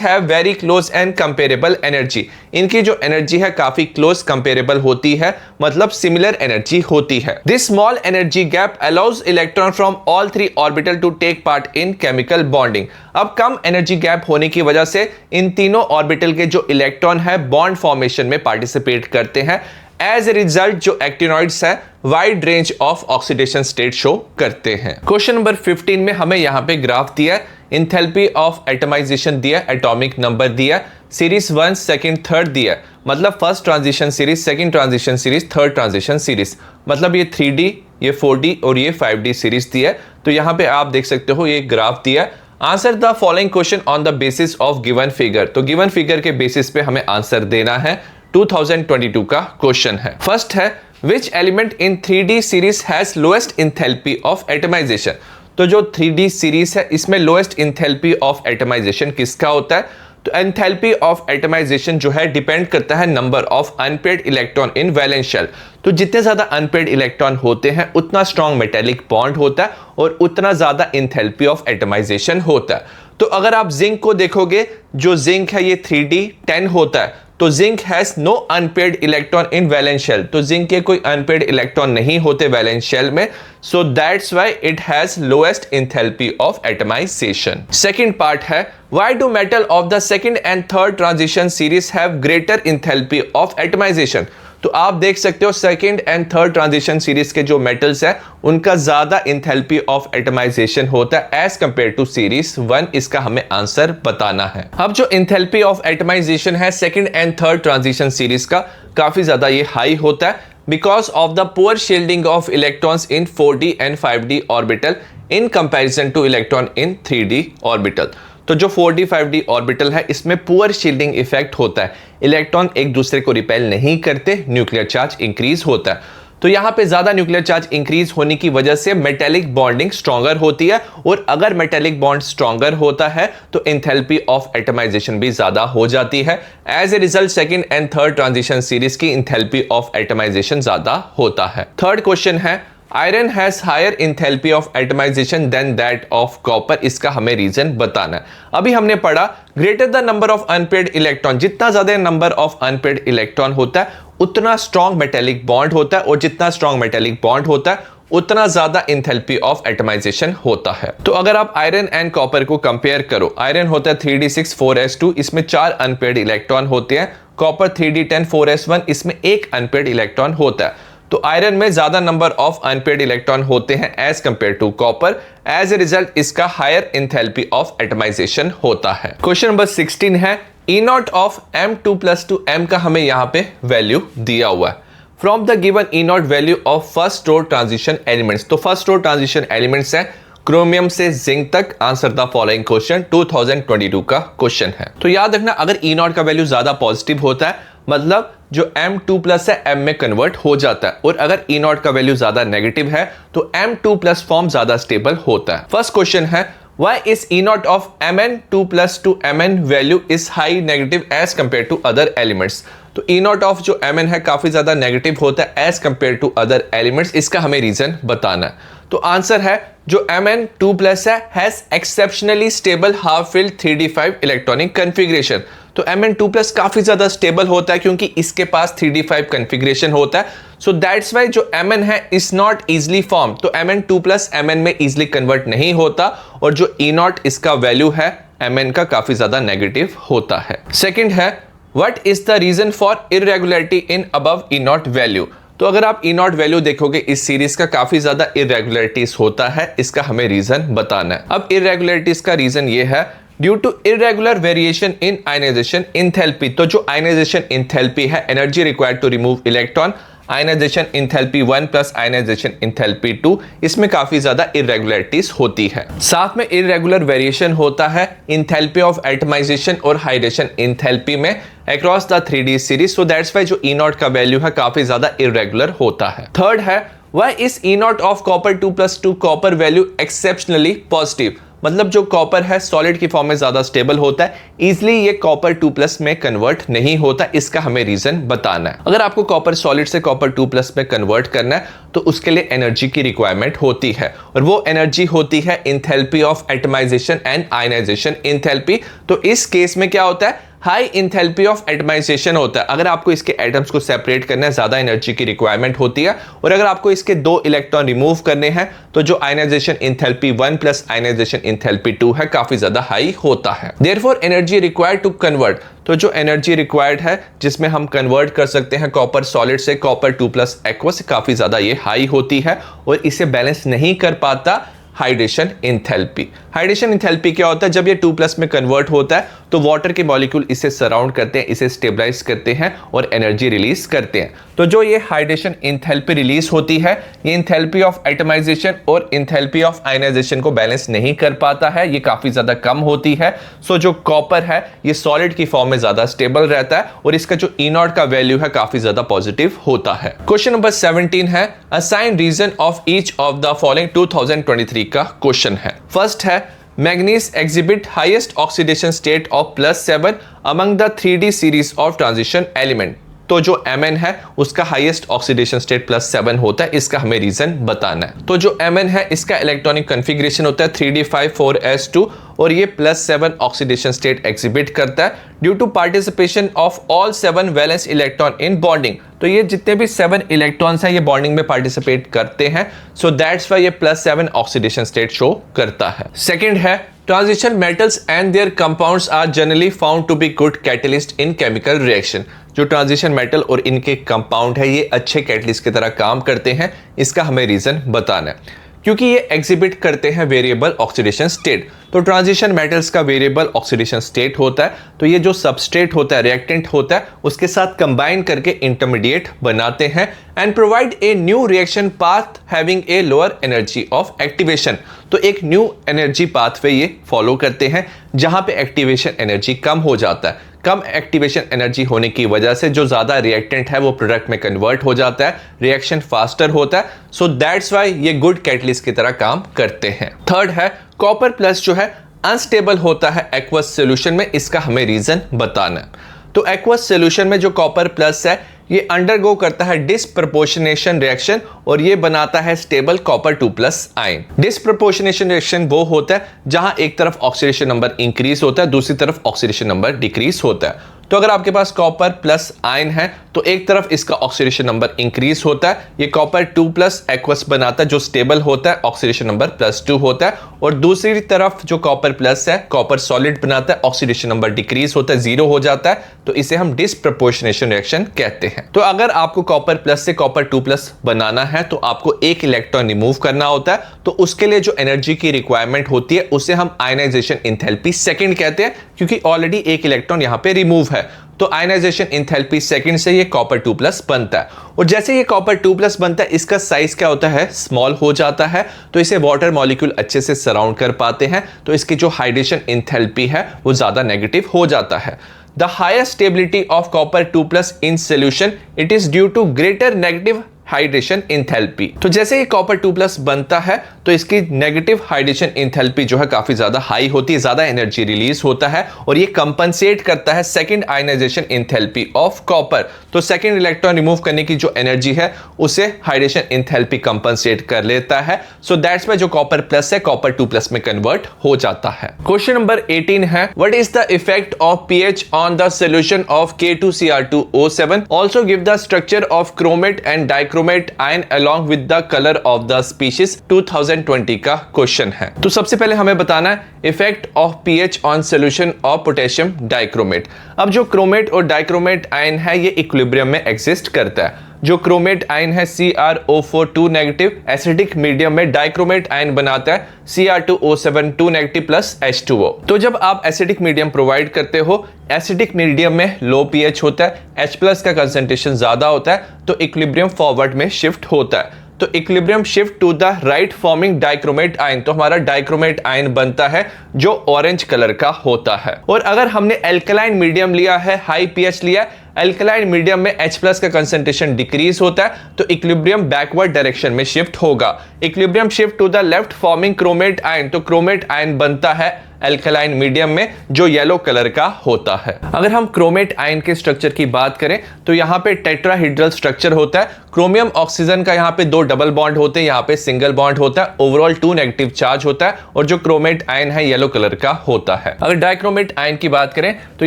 have very close and comparable energy। इनकी जो एनर्जी है काफी क्लोज कंपेरेबल होती है, मतलब सिमिलर एनर्जी होती है। This small energy gap allows electron from all three orbital to take part in chemical bonding। अब कम एनर्जी गैप होने की वजह से इन तीनों ऑर्बिटल के जो इलेक्ट्रॉन है बॉन्ड फॉर्मेशन में पार्टिसिपेट करते हैं। एज ए रिजल्ट जो एक्टिनॉइड्स है wide range of oxidation state show करते हैं। क्वेश्चन नंबर 15 में हमें यहाँ पे ग्राफ दिया है, इंथैल्पी ऑफ एटमाइजेशन दिया, एटॉमिक नंबर दिया, सीरीज 1 सेकंड थर्ड दिया, मतलब first transition series, second transition series, third transition series, मतलब ये 3D, ये 4D और ये 5D सीरीज दिया है। तो यहाँ पे आप देख सकते हो ये ग्राफ दिया। Answer the following question on the basis of given figure. तो गिवन फिगर के बेसिस पे हमें आंसर देना है। 2022 का क्वेश्चन है। फर्स्ट है which element in 3D series has lowest enthalpy of atomisation. तो जो 3D सीरीज है इसमें लोएस्ट इंथैल्पी ऑफ एटमाइजेशन किसका होता है? तो एंथैल्पी ऑफ एटमाइजेशन जो है डिपेंड करता है number of unpaired electron in valence shell. तो जितने ज्यादा अनपेयर्ड इलेक्ट्रॉन होते हैं उतना स्ट्रॉन्ग मेटेलिक बॉन्ड होता है और उतना ज्यादा एंथैल्पी ऑफ एटमाइजेशन होता है। तो अगर आप जिंक को देखोगे, जो जिंक है ये 3D 10 होता है, तो zinc has no unpaired electron in valence shell. तो जिंक के कोई अनपेयर्ड इलेक्ट्रॉन नहीं होते वैलेंस शेल में, so that's why it has lowest enthalpy of atomisation. Second part है why do metal of the second and third transition series have greater enthalpy of atomisation. तो आप देख सकते हो second and third transition series के जो metals है उनका ज्यादा एंथैल्पी ऑफ एटमाइजेशन होता है एज कंपेयर टू सीरीज 1। इसका हमें आंसर बताना है। अब जो एंथैल्पी ऑफ एटमाइजेशन है second and third transition series का काफी ज्यादा ये हाई होता है because of the poor shielding of electrons in 4D and 5D orbital in comparison two electron in 3D orbital. तो जो 4D 5D ऑर्बिटल है इसमें पुअर शील्डिंग इफेक्ट होता है, इलेक्ट्रॉन एक दूसरे को रिपेल नहीं करते, न्यूक्लियर चार्ज इंक्रीज होता है। तो यहाँ पे ज्यादा न्यूक्लियर चार्ज इंक्रीज होने की वजह से मेटेलिक बॉन्डिंग स्ट्रॉन्गर होती है और अगर मेटेलिक बॉन्ड स्ट्रॉन्गर होता है तो एंथैल्पी ऑफ एटमाइजेशन भी ज्यादा हो जाती है। As a result second and third transition series की एंथैल्पी ऑफ एटमाइजेशन ज्यादा होता है। थर्ड क्वेश्चन है iron has higher enthalpy of atomisation than that of copper. इसका हमें रीजन बताना है। अभी हमने पढ़ा greater the number of unpaired electron, जितना ज्यादा नंबर ऑफ अनपेयर्ड इलेक्ट्रॉन होता है उतना स्ट्रॉन्ग मेटेलिक बॉन्ड होता है और जितना स्ट्रॉन्ग मेटेलिक बॉन्ड होता है उतना ज्यादा इंथैल्पी ऑफ एटमाइजेशन होता है। तो अगर आप आयरन एंड कॉपर को कंपेयर करो, आयरन होता है 3d6 4s2, इसमें 4 अनपेयर्ड इलेक्ट्रॉन होते हैं। कॉपर 3d10 4s1, इसमें 1 अनपेयर्ड इलेक्ट्रॉन होता है। तो आयरन में ज्यादा नंबर ऑफ अनपेयर्ड इलेक्ट्रॉन होते हैं as compare to copper. As a result इसका हायर एंथैल्पी ऑफ एटमाइजेशन होता है। क्वेश्चन नंबर 16 है E0 of M2+ to M का हमें यहाँ पे वैल्यू दिया हुआ है। From the given E0 value of first row transition elements. तो फर्स्ट रो ट्रांजिशन एलिमेंट्स है क्रोमियम से जिंक तक। आंसर द फॉलोइंग क्वेश्चन 2022 का क्वेश्चन है। तो याद रखना अगर E0 का वैल्यू ज्यादा पॉजिटिव होता है मतलब जो M2+ है M में कन्वर्ट हो जाता है, और अगर E0 का वैल्यू ज्यादा नेगेटिव है तो M2+ फॉर्म ज्यादा स्टेबल होता है। फर्स्ट क्वेश्चन है why is E0 of Mn2+ to Mn value is high negative as compared to other elements। तो E0 of जो Mn है काफी ज्यादा नेगेटिव होता है as compare to other elements. इसका हमें रीजन बताना है। तो आंसर है जो Mn2+ है has exceptionally stable half filled 3d5 electronic configuration. तो Mn2+ काफी ज्यादा स्टेबल होता है क्योंकि इसके पास 3d5 कॉन्फ़िगरेशन होता है। सो दैट्स व्हाई जो Mn है इज नॉट इजिली फॉर्म। तो Mn2+ Mn में इजिली कन्वर्ट नहीं होता और जो E0 इसका वैल्यू है Mn का काफी ज्यादा नेगेटिव होता है। सेकंड है what is the reason for irregularity in above E0 value. तो अगर आप E0 वैल्यू देखोगे इस सीरीज का काफी ज्यादा इररेगुलरिटीज होता है, इसका हमें रीजन बताना है। अब इररेगुलरिटीज का रीजन ये है due to irregular variation in ionisation enthalpy. तो जो आयनाइजेशन इंथैल्पी है energy required to remove electron, ionisation enthalpy 1 plus ionisation enthalpy 2, इसमें काफी ज्यादा इरेगुलरिटीज होती है। साथ में इरेगुलर वेरिएशन होता है इंथैल्पी ऑफ एटमाइजेशन और हाइड्रेशन इंथैल्पी में across the 3D series. So that's why जो ई नॉट का वैल्यू है काफी ज्यादा इरेगुलर होता है। थर्ड है वह इस E naught of copper 2+2 copper value exceptionally positive, मतलब जो कॉपर है सॉलिड की फॉर्म में ज्यादा स्टेबल होता है, इजिली ये कॉपर 2+ में कन्वर्ट नहीं होता। इसका हमें रीजन बताना है। अगर आपको कॉपर सॉलिड से कॉपर 2+ में कन्वर्ट करना है तो उसके लिए एनर्जी की रिक्वायरमेंट होती है, और वो एनर्जी होती है enthalpy of atomisation and ionisation enthalpy. तो इस केस में क्या होता है, हाई इंथैल्पी ऑफ एटमाइजेशन होता है। अगर आपको इसके एटम्स को सेपरेट करना है ज्यादा एनर्जी की रिक्वायरमेंट होती है, और अगर आपको इसके 2 इलेक्ट्रॉन रिमूव करने हैं तो जो ionisation enthalpy 1 plus ionisation enthalpy 2 है काफी ज्यादा हाई होता है। Therefore energy required to convert, तो जो एनर्जी रिक्वायर्ड है जिसमें हम कन्वर्ट कर सकते हैं कॉपर सॉलिड से कॉपर 2+ एक्वस, काफी ज्यादा ये हाई होती है, और इसे बैलेंस नहीं कर पाता हाइड्रेशन इंथैल्पी। हाइड्रेशन इंथैल्पी क्या होता है, जब ये 2+ में कन्वर्ट होता है तो वाटर के मॉलिक्यूल इसे सराउंड करते हैं, इसे स्टेबलाइज करते हैं और एनर्जी रिलीज करते हैं। तो जो ये हाइड्रेशन इंथैल्पी रिलीज होती है, ये इंथैल्पी ऑफ एटमाइजेशन और इंथैल्पी ऑफ आयनाइजेशन को बैलेंस नहीं कर पाता है, ये काफी ज्यादा कम होती है। सो जो कॉपर है ये सॉलिड की फॉर्म में ज्यादा स्टेबल रहता है, और इसका जो ई नॉट का वैल्यू है काफी ज्यादा पॉजिटिव होता है। क्वेश्चन नंबर 17 है assign reason of each of the following 2023 का क्वेश्चन है। फर्स्ट है manganese exhibit highest oxidation state of +7 among the 3D series of transition element. तो जो Mn है उसका हाईएस्ट ऑक्सीडेशन स्टेट +7 होता है, इसका हमें रीजन बताना है। तो जो Mn है इसका इलेक्ट्रॉनिक कॉन्फ़िगरेशन होता है 3d5,4s2, और ये +7 ऑक्सीडेशन स्टेट एग्जिबिट करता है due to participation of all 7 valence electron in bonding. तो ये जितने भी 7 इलेक्ट्रॉन्स हैं ये बॉन्डिंग में पार्टिसिपेट करते हैं, सो दैट्स वाई ये +7 ऑक्सीडेशन स्टेट शो करता है। सेकेंड है transition metals and their compounds are generally found to be good catalyst in chemical reaction. जो ट्रांजिशन मेटल और इनके कंपाउंड है ये अच्छे कैटलिस्ट की तरह काम करते हैं, इसका हमें रीजन बताना है। क्योंकि ये एग्जिबिट करते हैं वेरिएबल ऑक्सीडेशन स्टेट, तो ट्रांजिशन मेटल्स का वेरिएबल ऑक्सीडेशन स्टेट होता है, तो ये जो सबस्ट्रेट होता है रिएक्टेंट होता है उसके साथ कंबाइन करके इंटरमीडिएट बनाते हैं and provide a new reaction path having a lower energy of activation. तो एक न्यू एनर्जी पाथवे ये फॉलो करते हैं जहां पे एक्टिवेशन एनर्जी कम हो जाता है। कम एक्टिवेशन एनर्जी होने की वजह से जो ज्यादा रिएक्टेंट है वो प्रोडक्ट में कन्वर्ट हो जाता है, रिएक्शन फास्टर होता है, सो दैट्स वाई ये गुड कैटलिस्ट की तरह काम करते हैं। थर्ड है कॉपर प्लस जो है अनस्टेबल होता है एक्वस सॉल्यूशन में, इसका हमें रीजन बताना है। तो एक्वस सॉल्यूशन में जो कॉपर प्लस है ये अंडरगो करता है डिसप्रपोर्शनेशन रिएक्शन, और ये बनाता है stable copper 2+ ion. Disproportionation reaction वो होता है जहां एक तरफ ऑक्सीडेशन नंबर इंक्रीज होता है, दूसरी तरफ ऑक्सीडेशन नंबर डिक्रीज होता है। तो अगर आपके पास कॉपर प्लस आयन है तो एक तरफ इसका ऑक्सीडेशन नंबर इंक्रीज होता है, ये कॉपर 2+ एक्वस बनाता है जो स्टेबल होता है, ऑक्सीडेशन नंबर +2 होता है, और दूसरी तरफ जो कॉपर प्लस है कॉपर सॉलिड बनाता है, ऑक्सीडेशन नंबर डिक्रीज होता है, 0 हो जाता है, तो इसे हम डिसप्रपोर्शनेशन रिएक्शन कहते हैं। तो अगर आपको कॉपर प्लस से कॉपर 2+ बनाना है तो आपको एक इलेक्ट्रॉन रिमूव करना होता है, तो उसके लिए जो एनर्जी की रिक्वायरमेंट होती है उसे हम आयनाइजेशन इंथैल्पी सेकंड कहते हैं, क्योंकि ऑलरेडी एक इलेक्ट्रॉन यहां पे रिमूव है। तो आयनाइजेशन इंथैल्पी सेकंड से ये कॉपर 2+ बनता है, और जैसे ये कॉपर 2+ बनता है इसका साइज क्या होता है, स्मॉल हो जाता है, तो इसे वाटर मॉलिक्यूल अच्छे से सराउंड कर पाते हैं, तो इसकी जो हाइड्रेशन इंथैल्पी है वो ज्यादा नेगेटिव हो जाता है। The higher stability of copper 2+ in solution, it is due to greater negative hydration enthalpy. तो जैसे ये कॉपर 2+ बनता है तो इसकी नेगेटिव हाइड्रेशन इंथैल्पी जो है काफी ज्यादा हाई होती है, ज्यादा एनर्जी रिलीज होता है, और ये कंपनसेट करता है second ionisation enthalpy of copper. तो सेकंड इलेक्ट्रॉन रिमूव करने की जो एनर्जी है उसे हाइड्रेशन इंथैल्पी कंपनसेट कर लेता है, सो दैट्स वाई जो कॉपर प्लस है कॉपर 2+ में कन्वर्ट हो जाता है। क्वेश्चन नंबर 18 है what is the effect of pH on the solution of K2Cr2O7, also give the structure of chromate and dichromate ion along with the colour of the species. 2020 का question है। तो सबसे पहले हमें बताना है effect of pH on solution of potassium dichromate. अब जो क्रोमेट और डाइक्रोमेट आयन है ये इक्विलिब्रियम में एग्जिस्ट करता है। जो क्रोमेट आयन है CrO4 2 नेगेटिव एसिडिक मीडियम में डाइक्रोमेट आयन बनाता है Cr2O7 2 नेगेटिव प्लस H2O। तो जब आप एसिडिक मीडियम प्रोवाइड करते हो, एसिडिक मीडियम में लो pH होता है, H प्लस का कंसंट्रेशन ज्यादा होता है, तो इक्विलिब्रियम फॉरवर्ड में शिफ्ट होता है। तो equilibrium shift to the right forming dichromate ion, तो हमारा डाइक्रोमेट आयन बनता है जो ऑरेंज कलर का होता है। और अगर हमने एल्कलाइन मीडियम लिया है, हाई pH लिया, एल्कलाइन मीडियम में H प्लस का कंसंट्रेशन डिक्रीज होता है, तो इक्विलिब्रियम बैकवर्ड डायरेक्शन में शिफ्ट होगा। Equilibrium shift to the left forming chromate ion, तो क्रोमेट आयन बनता है एल्कलाइन मीडियम में जो येलो कलर का होता है। अगर हम क्रोमेट आयन के स्ट्रक्चर की बात करें तो यहाँ पे टेट्राहेड्रल स्ट्रक्चर होता है। क्रोमियम ऑक्सीजन का यहाँ पे 2 डबल बॉन्ड होते हैं, यहाँ पे सिंगल बॉन्ड होता है, ओवरऑल 2 नेगेटिव चार्ज होता है, और जो क्रोमेट आयन है येलो कलर का होता है। अगर डाइक्रोमेट आयन की बात करें तो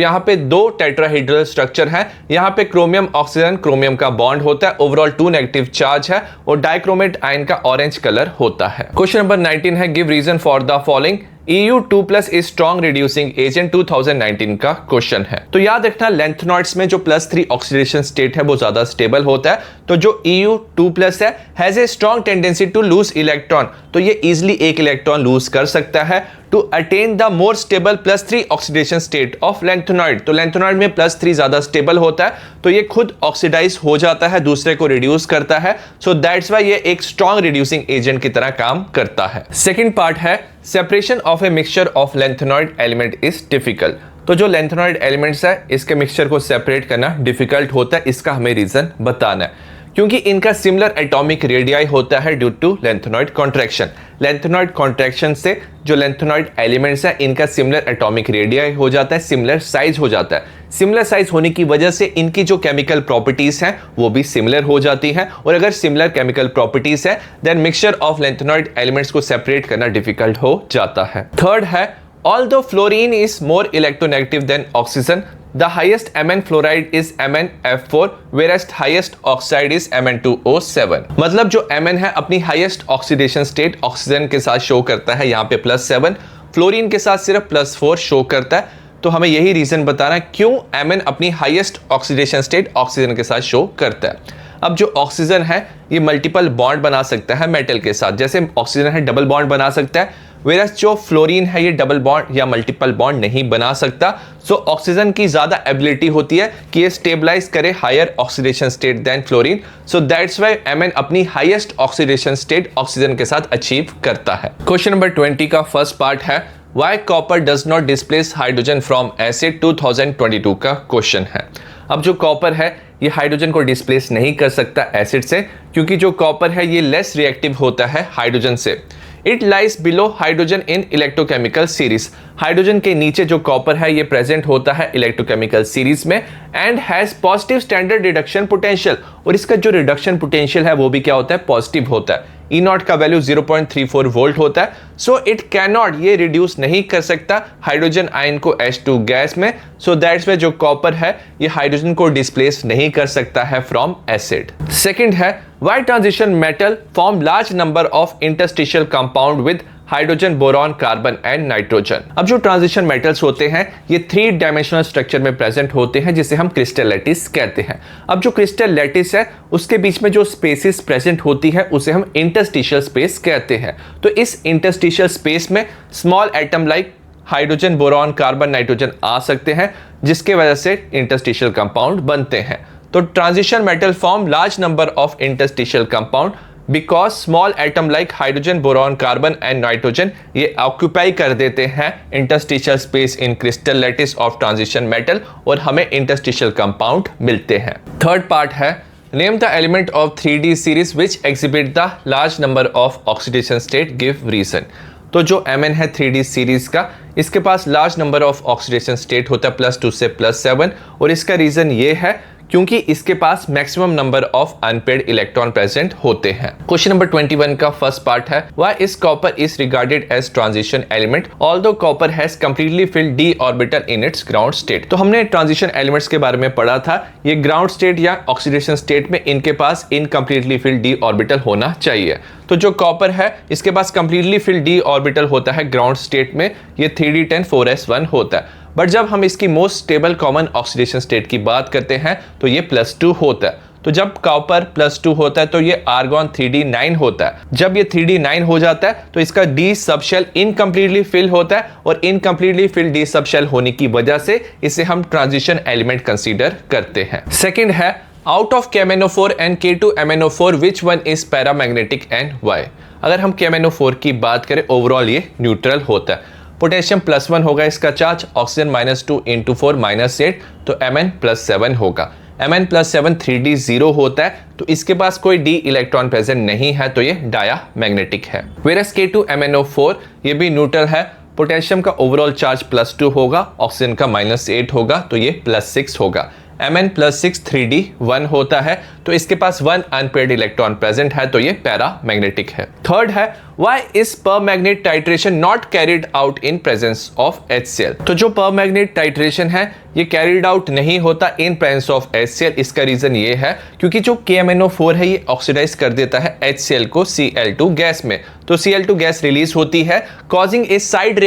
यहाँ पे 2 टेट्राहेड्रल स्ट्रक्चर है। यहाँ पे क्रोमियम ऑक्सीजन क्रोमियम का बॉन्ड होता है, ओवरऑल 2 नेगेटिव चार्ज है, और डाइक्रोमेट आयन का ऑरेंज कलर होता है। क्वेश्चन नंबर 19 है, give reason for the following. EU2+ is strong reducing agent 2019 का क्वेश्चन है। तो याद रखना लैंथेनॉइड्स में जो +3 ऑक्सीडेशन स्टेट है वो ज्यादा स्टेबल होता है। तो जो EU2+ है has a strong tendency to lose electron, तो ये इजिली एक इलेक्ट्रॉन लूज कर सकता है to attain the more stable +3 oxidation state of lanthanoid. तो लैंथेनॉइड में +3 ज्यादा स्टेबल होता है, तो ये खुद ऑक्सीडाइज हो जाता है, दूसरे को रिड्यूस करता है। सो दैट्स व्हाई ये एक स्ट्रॉन्ग रिड्यूसिंग एजेंट की तरह काम करता है। सेकेंड पार्ट है, separation of a mixture of lanthanoid element is difficult. तो जो लैंथेनॉइड एलिमेंट्स है इसके मिक्सचर को सेपरेट करना डिफिकल्ट होता है, इसका हमें रीजन बताना है। क्योंकि इनका सिमिलर एटॉमिक रेडियाई होता है due to lanthanoid contraction. Lanthanoid contraction से जो लैंथेनॉइड एलिमेंट्स है इनका सिमिलर एटॉमिक रेडियाई हो जाता है, सिमिलर साइज हो जाता है। सिमिलर साइज होने की वजह से इनकी जो केमिकल प्रॉपर्टीज हैं वो भी सिमिलर हो जाती हैं, और अगर सिमिलर केमिकल प्रॉपर्टीज है then mixture of lanthanoid elements को सेपरेट करना डिफिकल्ट हो जाता है। थर्ड है, although fluorine is more electronegative than oxygen, the highest Mn fluoride is MnF4 whereas highest oxide is Mn2O7। मतलब जो Mn है अपनी हाईएस्ट ऑक्सीडेशन स्टेट ऑक्सीजन के साथ शो करता है, यहाँ पे +7, फ्लोरीन के साथ सिर्फ +4 शो करता है। तो हमें यही रीजन बताना है क्यों Mn अपनी हाईएस्ट ऑक्सीडेशन स्टेट ऑक्सीजन के साथ शो करता है। अब जो ऑक्सीजन है ये मल्टीपल बॉन्ड बना सकता है मेटल के साथ, जैसे ऑक्सीजन है डबल बॉन्ड बना सकता है, वेरस जो फ्लोरीन है ये डबल बॉन्ड या मल्टीपल बॉन्ड नहीं बना सकता। सो ऑक्सीजन की ज्यादा एबिलिटी होती है कि ये स्टेबलाइज करे higher oxidation state than fluorine. So that's why Mn अपनी हाईएस्ट ऑक्सीडेशन स्टेट ऑक्सीजन के साथ अचीव करता है। क्वेश्चन नंबर 20 का फर्स्ट पार्ट है, why copper does not displace hydrogen from acid 2022 का क्वेश्चन है। अब जो कॉपर है ये हाइड्रोजन को डिस्प्लेस नहीं कर सकता एसिड से, क्योंकि जो कॉपर है ये लेस रिएक्टिव होता है हाइड्रोजन से। It lies below hydrogen in electrochemical series. Hydrogen के नीचे जो कॉपर है ये प्रेजेंट होता है इलेक्ट्रोकेमिकल सीरीज में, and has positive standard reduction potential, और इसका जो रिडक्शन पोटेंशियल है वो भी क्या होता है, पॉजिटिव होता है। ई नॉट का वैल्यू 0.34 वोल्ट होता है। सो इट कैन नॉट, ये रिड्यूस नहीं कर सकता हाइड्रोजन आयन को H2 गैस में। सो दैट्स व्हाई जो कॉपर है ये हाइड्रोजन को डिस्प्लेस नहीं कर सकता है फ्रॉम एसिड। सेकंड है, why transition metal form large number of interstitial compound with hydrogen, boron, carbon and nitrogen. अब जो ट्रांजिशन मेटल्स होते हैं ये 3 डायमेंशनल स्ट्रक्चर में प्रेजेंट होते हैं जिसे हम क्रिस्टल लैटिस कहते हैं। अब जो क्रिस्टल लैटिस है उसके बीच में जो स्पेसेस प्रेजेंट होती है उसे हम इंटरस्टिशियल स्पेस कहते हैं। तो इस इंटरस्टिशियल स्पेस में small atom like hydrogen, boron, carbon, nitrogen आ सकते हैं, जिसके वजह से इंटरस्टिशियल कंपाउंड बनते हैं। तो transition metal form large number of interstitial compound because small atom like hydrogen, boron, carbon and nitrogen ये ऑक्यूपाई कर देते हैं interstitial space in crystal lattice of transition metal, और हमें इंटरस्टिशियल कंपाउंड मिलते हैं। थर्ड पार्ट है, name the element of 3D series which exhibit the large number of oxidation state, give reason. तो जो Mn है 3D सीरीज का, इसके पास large number of oxidation state होता है +2 से +7, और इसका रीजन ये है क्योंकि इसके पास maximum number of unpaired electron present होते हैं। क्वेश्चन नंबर 21 का फर्स्ट पार्ट है, why is copper is regarded as transition element although copper has completely filled d orbital in its ground state. तो हमने ट्रांजिशन एलिमेंट्स के बारे में पढ़ा था, ये ग्राउंड स्टेट या ऑक्सीडेशन स्टेट में इनके पास इनकम्प्लीटली फिल्ड डी ऑर्बिटल होना चाहिए। तो जो कॉपर है इसके पास कंप्लीटली फिल्ड डी ऑर्बिटल होता है ग्राउंड स्टेट में, ये 3d10 होता है। बट जब हम इसकी most stable common oxidation state की बात करते हैं तो ये +2 होता है। तो जब कॉपर +2 होता है तो ये आर्गॉन 3d9 होता है। जब ये 3d9 हो जाता है तो इसका d सबशेल इनकम्प्लीटली फिल होता है और इनकम्प्लीटली फिल d सबशेल होने की वजह से इसे हम ट्रांजिशन एलिमेंट कंसीडर करते हैं। सेकंड है out of KMnO4 and K2MnO4 which one is paramagnetic and why. अगर हम KMnO4 की बात करें ओवरऑल ये न्यूट्रल होता है। पोटेशियम +1 होगा इसका चार्ज, ऑक्सीजन -2 × 4 -8 तो Mn+7 होगा। Mn+7 3d0 होता है तो इसके पास कोई d इलेक्ट्रॉन प्रेजेंट नहीं है तो ये डायामैग्नेटिक है। वेरस K2MnO4 ये भी न्यूट्रल है। पोटेशियम का ओवरऑल चार्ज +2 होगा, ऑक्सीजन का -8 होगा तो ये +6 होगा। Mn+6 3d1 होता है तो इसके पास 1 अनपेयर्ड इलेक्ट्रॉन प्रेजेंट है तो ये पैरामैग्नेटिक है। थर्ड है Why is परमैग्नेट titration not carried out in presence of HCl। तो जो परमैग्नेट टाइट्रेशन है ये कैरिड आउट नहीं होता इन प्रेजेंस ऑफ HCl। इसका रीजन ये है क्योंकि जो KMnO4 है ये ऑक्सीडाइज कर देता है HCl को Cl2 गैस में, तो Cl2 गैस रिलीज होती है कॉजिंग ए साइड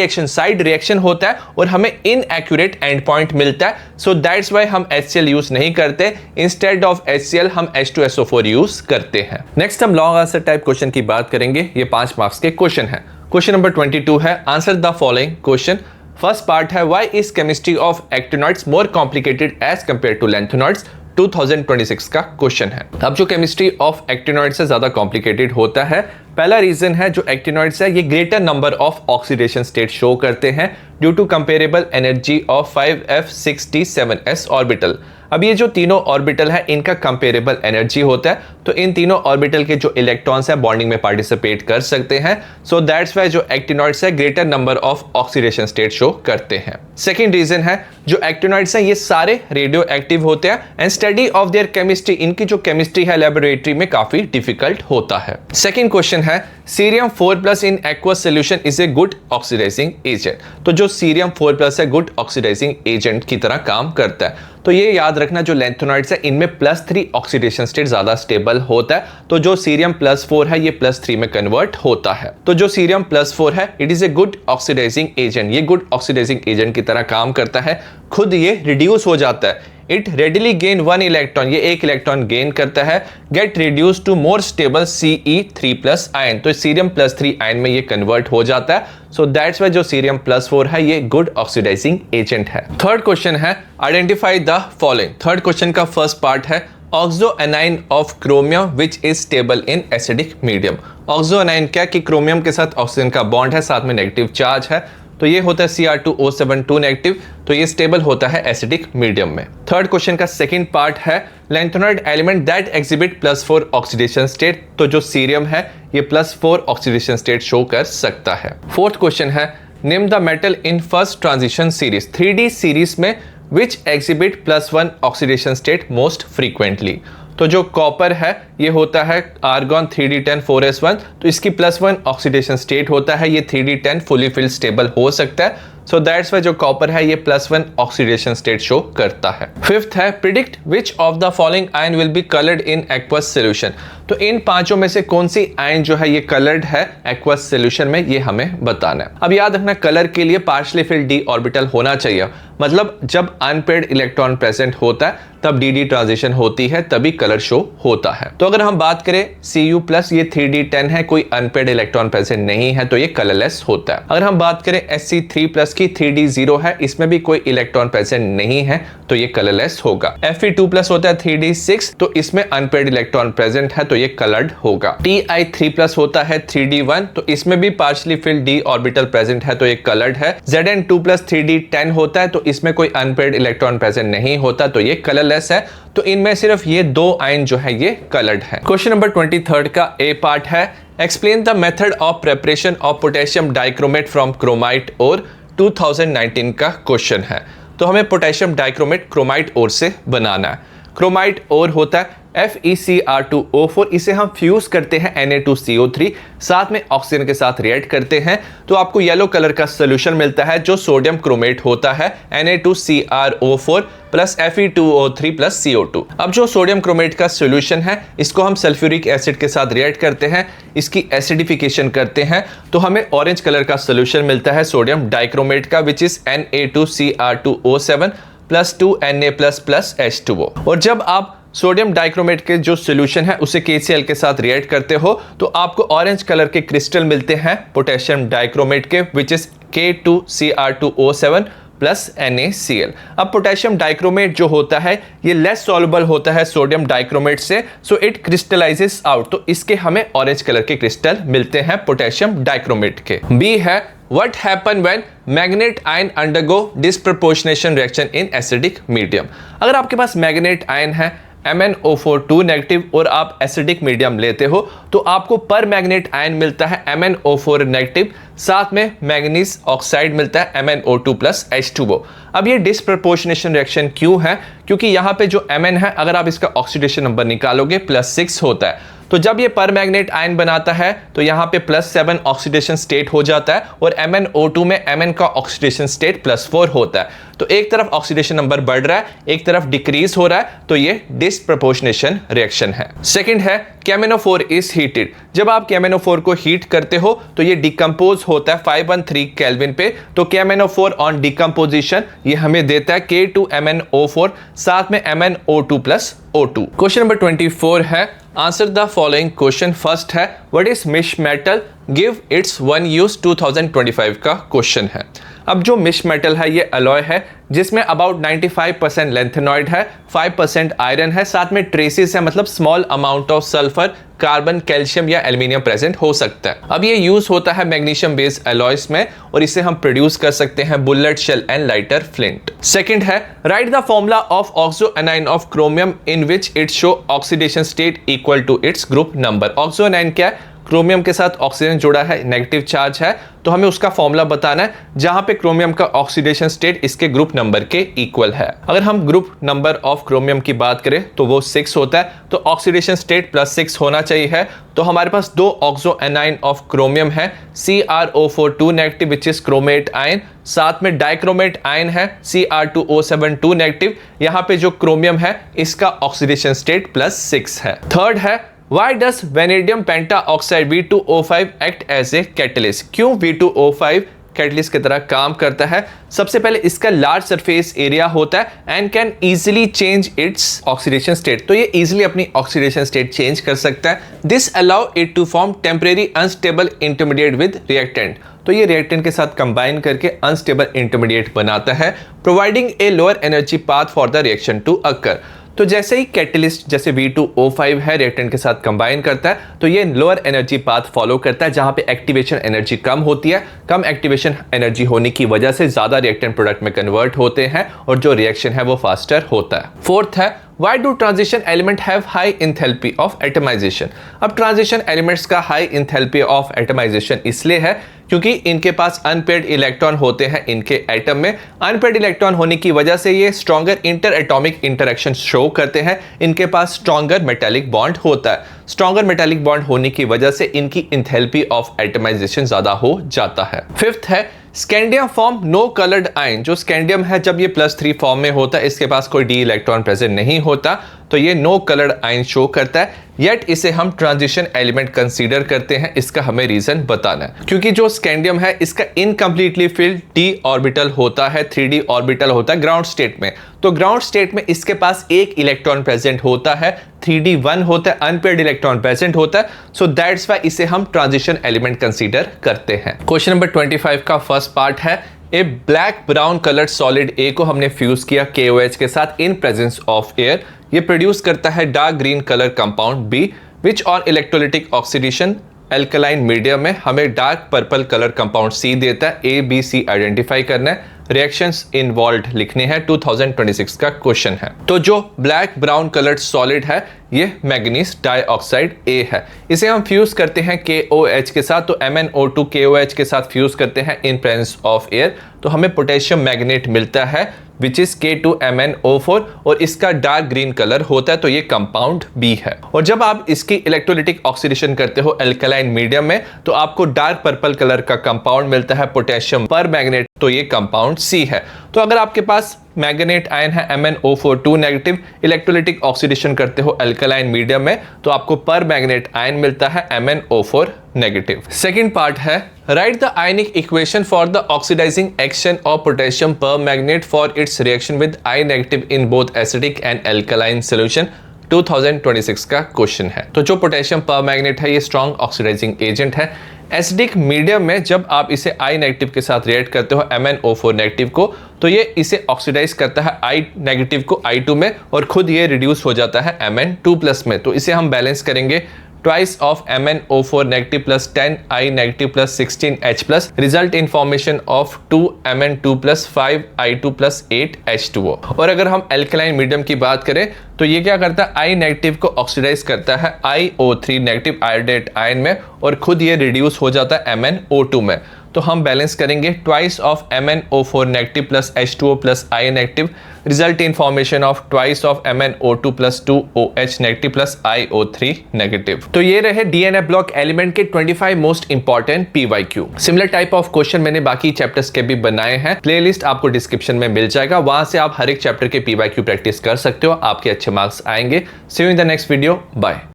रिएक्शन होता है और हमें इनएक्यूरेट एंड पॉइंट मिलता है। सो दैट्स वाई हम HCl यूज नहीं करते, इंस्टेड ऑफ HCl हम H2SO4 यूज करते हैं। नेक्स्ट हम लॉन्ग आंसर टाइप क्वेश्चन की बात करेंगे। ये 5 मार्क्स के क्वेश्चन है। क्वेश्चन नंबर 22 है answer the following question. First part है why is chemistry of actinoids more complicated as compare to lanthanoids. 2026 का क्वेश्चन है। अब जो केमिस्ट्री ऑफ एक्टिनॉइड्स से ज्यादा कॉम्प्लिकेटेड होता है, पहला रीजन है जो एक्टिनॉइड्स है ये greater number of oxidation state show करते हैं due to comparable energy of 5f67s orbital. अब ये जो तीनों ऑर्बिटल है इनका कंपेरेबल एनर्जी होता है तो इन तीनों ऑर्बिटल के जो इलेक्ट्रॉन्स है बॉन्डिंग में पार्टिसिपेट कर सकते हैं। सो दैट्स वाई जो एक्टिनॉइड्स है greater number of oxidation state show करते हैं। सेकंड रीजन है जो एक्टिनॉइड्स है ये सारे रेडियो एक्टिव होते हैं and study of their chemistry, इनकी जो केमिस्ट्री है लेबोरेटरी में काफी डिफिकल्ट होता है। सेकंड क्वेश्चन है cerium 4+ in aqueous solution is a good oxidising agent. तो जो सीरियम 4+ है गुड ऑक्सीडाइजिंग एजेंट की तरह काम करता है। तो ये याद रखना जो लैंथेनॉइड्स है इनमें +3 ऑक्सीडेशन स्टेट ज्यादा स्टेबल होता है, तो जो सीरियम +4 है ये +3 में कन्वर्ट होता है। तो जो सीरियम +4 है it is a good oxidising agent, ये गुड ऑक्सीडाइजिंग एजेंट की तरह काम करता है। खुद ये रिड्यूस हो जाता है, इट रेडिली गेन 1 इलेक्ट्रॉन, ये 1 इलेक्ट्रॉन गेन करता है, get reduce to more stable Ce3+ ion, तो सीरियम +3 आयन में ये कन्वर्ट हो जाता है। सो दैट्स वाई जो सीरियम +4 है ये गुड ऑक्सीडाइजिंग एजेंट है। थर्ड क्वेश्चन है identify the following. Third question का फर्स्ट पार्ट है oxo anion of chromium which is stable in acidic medium. Oxo anion क्या कि क्रोमियम के साथ ऑक्सीजन का बॉन्ड है, साथ में नेगेटिव चार्ज है, तो ये होता है Cr2O7 नेगेटिव, तो ये स्टेबल होता है एसिडिक मीडियम में। थर्ड क्वेश्चन का सेकंड पार्ट है lanthanoid element that exhibit +4 oxidation state. तो जो सीरियम है ये +4 ऑक्सीडेशन स्टेट शो कर सकता है। फोर्थ क्वेश्चन है name the metal in first transition series 3D series में which exhibit +1 oxidation state most frequently. तो जो कॉपर है ये होता है आर्गॉन 3d10 4s1, तो इसकी +1 ऑक्सीडेशन स्टेट होता है, ये 3d10 फुली फिल्ड स्टेबल हो सकता है। सो दैट्स वाई जो कॉपर है ये +1 ऑक्सीडेशन स्टेट शो करता है। फिफ्थ है predict which of the following ion will be coloured in aqueous solution. तो इन पांचों में से कौन सी आयन जो है ये कलर्ड है एक्वस सोल्यूशन में, ये हमें बताना है। अब याद रखना कलर के लिए पार्शियली फिल्ड d ऑर्बिटल होना चाहिए, मतलब जब अनपेयर्ड इलेक्ट्रॉन प्रेजेंट होता है तब dd ट्रांजिशन होती है तभी कलर शो होता है। तो अगर हम बात करें Cu+ ये 3d10 है, कोई अनपेयर्ड इलेक्ट्रॉन प्रेजेंट नहीं है तो ये कलरलेस होता है। अगर हम बात करें Sc3+ की 3d0 है, इसमें भी कोई इलेक्ट्रॉन प्रेजेंट नहीं है तो ये कलरलेस होगा। Fe2+ होता है 3d6, तो इसमें अनपेयर्ड इलेक्ट्रॉन प्रेजेंट है तो ये कलर्ड होगा। Ti3+ होता है 3d1, तो इसमें भी partially field d orbital present है तो ये कलर्ड है। Zn2+ 3d10 होता है तो इसमें कोई अनपेयर्ड इलेक्ट्रॉन प्रेजेंट नहीं होता तो ये कलरलेस है। तो इनमें सिर्फ ये 2 आयन जो है ये कलर्ड है। क्वेश्चन नंबर 23 का ए पार्ट है explain the method of preparation of potassium dichromate from chromite और 2019 का क्वेश्चन है। तो हमें पोटेशियम डाइक्रोमेट क्रोमाइट ओर से बनाना है। क्रोमाइट ओर होता है FeCr2O4, इसे हम फ्यूज करते हैं Na2CO3, साथ में ऑक्सीजन के साथ रिएक्ट करते हैं तो आपको येलो कलर का सोल्यूशन मिलता है जो सोडियम क्रोमेट होता है Na2CrO4 plus Fe2O3 plus CO2। अब जो सोडियम क्रोमेट का सोल्यूशन है इसको हम सल्फ्यूरिक एसिड के साथ रिएक्ट करते हैं, इसकी एसिडिफिकेशन करते हैं तो हमें ऑरेंज कलर का सोल्यूशन मिलता है सोडियम डाइक्रोमेट का which is Na2Cr2O7 +2Na++ H2O। और जब आप सोडियम डाइक्रोमेट के जो सॉल्यूशन है उसे KCl के साथ रिएक्ट करते हो तो आपको ऑरेंज कलर के क्रिस्टल मिलते हैं पोटेशियम डाइक्रोमेट के, which is K2Cr2O7 plus NaCl। अब पोटेशियम डाइक्रोमेट जो होता है ये लेस सॉल्युबल होता है सोडियम डाइक्रोमेट से, सो इट क्रिस्टलाइजेस आउट, तो इसके हमें ऑरेंज कलर के क्रिस्टल मिलते हैं पोटेशियम डाइक्रोमेट के। बी है What happen when manganate ion undergo disproportionation reaction in acidic medium? अगर आपके पास मैग्नेट आयन है MnO4 2 नेगेटिव और आप एसिडिक मीडियम लेते हो तो आपको पर मैग्नेट आयन मिलता है MnO4 नेगेटिव, साथ में मैग्नीज ऑक्साइड मिलता है MnO2 प्लस H2O। अब ये डिस्प्रपोर्शनेशन रिएक्शन क्यों है? क्योंकि यहाँ पे जो Mn है अगर आप इसका ऑक्सीडेशन नंबर निकालोगे +6 होता है, तो जब ये पर मैग्नेट आयन बनाता है तो यहाँ पे +7 ऑक्सीडेशन स्टेट हो जाता है और MnO2 में Mn का ऑक्सीडेशन स्टेट +4 होता है। तो एक तरफ ऑक्सीडेशन नंबर बढ़ रहा है, एक तरफ डिक्रीज हो रहा है, तो ये डिस्प्रपोर्शनेशन रिएक्शन है। सेकंड है KMnO4 इज हीटेड। जब आप KMnO4 को हीट करते हो तो ये डिकम्पोज होता है 513 केल्विन पे, तो KMnO4 ऑन डिकम्पोजिशन ये हमें देता है K2MnO4 साथ में MnO2 plus O2। Question number 24 है answer the following question. First है what is misch metal, give its one use 2025 का क्वेश्चन है। अब जो मिश मेटल है ये अलॉय है जिसमें अबाउट 95% लेंथेनॉइड है, 5% आयरन है, साथ में ट्रेसेस है, मतलब small amount of sulphur, carbon, calcium या एल्यूमिनियम प्रेजेंट हो सकता है। अब ये यूज होता है मैग्नीशियम बेस्ड अलॉयज में और इसे हम प्रोड्यूस कर सकते हैं bullet shell and lighter flint. Second है write the formula of oxo anion of chromium in which it show oxidation state equal to its group number. Oxo anion क्या है? क्रोमियम के साथ ऑक्सीजन जुड़ा है, नेगेटिव चार्ज है, तो हमें उसका फॉर्मूला बताना है जहां पे क्रोमियम का ऑक्सीडेशन स्टेट इसके ग्रुप नंबर के इक्वल है। अगर हम ग्रुप नंबर ऑफ क्रोमियम की बात करें तो वो 6 होता है, तो ऑक्सीडेशन स्टेट +6 होना चाहिए है। तो हमारे पास 2 ऑक्सो एनाइन ऑफ क्रोमियम है, CrO4 2 negative which is chromate ion, साथ में डाइक्रोमेट आयन है Cr2O7 2 नेगेटिव। यहाँ पे जो क्रोमियम है इसका ऑक्सीडेशन स्टेट +6 है। थर्ड है Why does vanadium pentaoxide V2O5 act as a catalyst? क्यों V2O5 कैटलिस्ट की तरह काम करता है? सबसे पहले इसका लार्ज सरफेस एरिया होता है and can easily change its oxidation state, तो ये इजीली अपनी ऑक्सीडेशन स्टेट चेंज कर सकता है। This allow it to form temporary unstable intermediate with reactant, तो ये रिएक्टेंट के साथ कंबाइन करके अनस्टेबल इंटरमीडिएट बनाता है, providing a lower energy path for the reaction to occur. तो जैसे ही कैटलिस्ट जैसे V2O5 है रिएक्टेंट के साथ कंबाइन करता है तो ये लोअर एनर्जी पाथ फॉलो करता है जहां पे एक्टिवेशन एनर्जी कम होती है। कम एक्टिवेशन एनर्जी होने की वजह से ज्यादा रिएक्टेंट प्रोडक्ट में कन्वर्ट होते हैं और जो रिएक्शन है वो फास्टर होता है। फोर्थ है Why do transition element have high enthalpy of atomization? अब ट्रांजिशन एलिमेंट्स का हाई इंथैल्पी ऑफ एटमाइजेशन इसलिए है क्योंकि इनके पास अनपेयर्ड इलेक्ट्रॉन होते हैं इनके एटम में। अनपेयर्ड इलेक्ट्रॉन होने की वजह से ये stronger inter atomic interaction show करते हैं, इनके पास स्ट्रॉन्गर मेटालिक बॉन्ड होता है। स्ट्रॉन्गर मेटालिक बॉन्ड होने की वजह से इनकी इंथैल्पी ऑफ एटमाइजेशन ज्यादा हो जाता है। फिफ्थ है scandium form no coloured ion. जो स्कैंडियम है जब ये +3 फॉर्म में होता है, इसके पास कोई डी इलेक्ट्रॉन प्रेजेंट नहीं होता, तो ये नो कलर्ड आयन शो करता है, येट इसे हम ट्रांजिशन एलिमेंट कंसीडर करते हैं। इसका हमें रीजन बताना है क्योंकि जो स्कैंडियम है इसका इनकम्प्लीटली फिल्ड d ऑर्बिटल होता है, 3d ऑर्बिटल होता है ग्राउंड स्टेट में। तो ग्राउंड स्टेट में इसके पास एक इलेक्ट्रॉन प्रेजेंट होता है, 3d1 होता है, अनपेयर्ड इलेक्ट्रॉन प्रेजेंट होता है, सो दैट्स व्हाई इसे हम ट्रांजिशन एलिमेंट कंसीडर करते हैं। क्वेश्चन नंबर 25 का फर्स्ट पार्ट है ए ब्लैक ब्राउन कलर्ड सॉलिड ए को हमने फ्यूज किया KOH के साथ इन प्रेजेंस ऑफ एयर। ये प्रोड्यूस करता है dark green colour compound B which on electrolytic oxidation alkaline medium में हमें dark purple colour compound C देता है। ABC आइडेंटिफाई करना है, रिएक्शंस इन्वॉल्व्ड लिखने हैं। 2026 का क्वेश्चन है। तो जो ब्लैक ब्राउन कलर्ड सॉलिड है ये मैग्नीज डाइऑक्साइड A है। इसे हम फ्यूज करते हैं KOH के साथ, तो MnO2 KOH के साथ फ्यूज करते हैं इन प्रेजेंस ऑफ एयर, तो हमें पोटेशियम मैग्नेट मिलता है विच इज K2MnO4 और इसका डार्क ग्रीन कलर होता है, तो ये कंपाउंड B है। और जब आप इसकी इलेक्ट्रोलिटिक ऑक्सीडेशन करते हो एल्कलाइन मीडियम में तो आपको डार्क पर्पल कलर का कंपाउंड मिलता है पोटेशियम पर मैग्नेट, तो ये कंपाउंड C है। तो अगर आपके पास मैग्नेट आयन है MnO4 2 नेगेटिव, इलेक्ट्रोलिटिक ऑक्सीडेशन करते हो एल्कलाइन मीडियम में तो आपको पर मैग्नेट आयन मिलता है MnO4 नेगेटिव। सेकंड पार्ट है write the ionic equation for the oxidising action of potassium permanganate for its reaction with I negative in both acidic and alkaline solution. 2026 का question है। तो जो potassium permanganate है ये strong oxidising agent है। Acidic medium में जब आप इसे I नेगेटिव के साथ रिएक्ट करते हो MnO4 नेगेटिव को, तो ये इसे ऑक्सीडाइज करता है I नेगेटिव को I2 में और खुद ये रिड्यूस हो जाता है Mn2 प्लस में। तो इसे हम बैलेंस करेंगे twice of MnO4 negative plus 10 I negative plus 16 H plus result in formation of 2 Mn2 plus 5 I2 plus 8 H2O। और अगर हम एल्कलाइन मीडियम की बात करें तो ये क्या करता है, I नेगेटिव को ऑक्सीडाइज करता है IO3 नेगेटिव आयोडेट आयन में और खुद ये रिड्यूस हो जाता है MnO2 में। तो हम बैलेंस करेंगे twice of MnO4 negative plus H2O plus I negative result in formation of twice of MnO2 plus 2OH negative plus IO3 negative. तो ये रहे डीएनए ब्लॉक एलिमेंट के 25 most important PYQ। Similar type of question मैंने बाकी chapters के भी बनाए हैं, प्लेलिस्ट आपको डिस्क्रिप्शन में मिल जाएगा, वहां से आप हर एक चैप्टर के PYQ प्रैक्टिस कर सकते हो, आपके अच्छे मार्क्स आएंगे। See you in the next video, bye.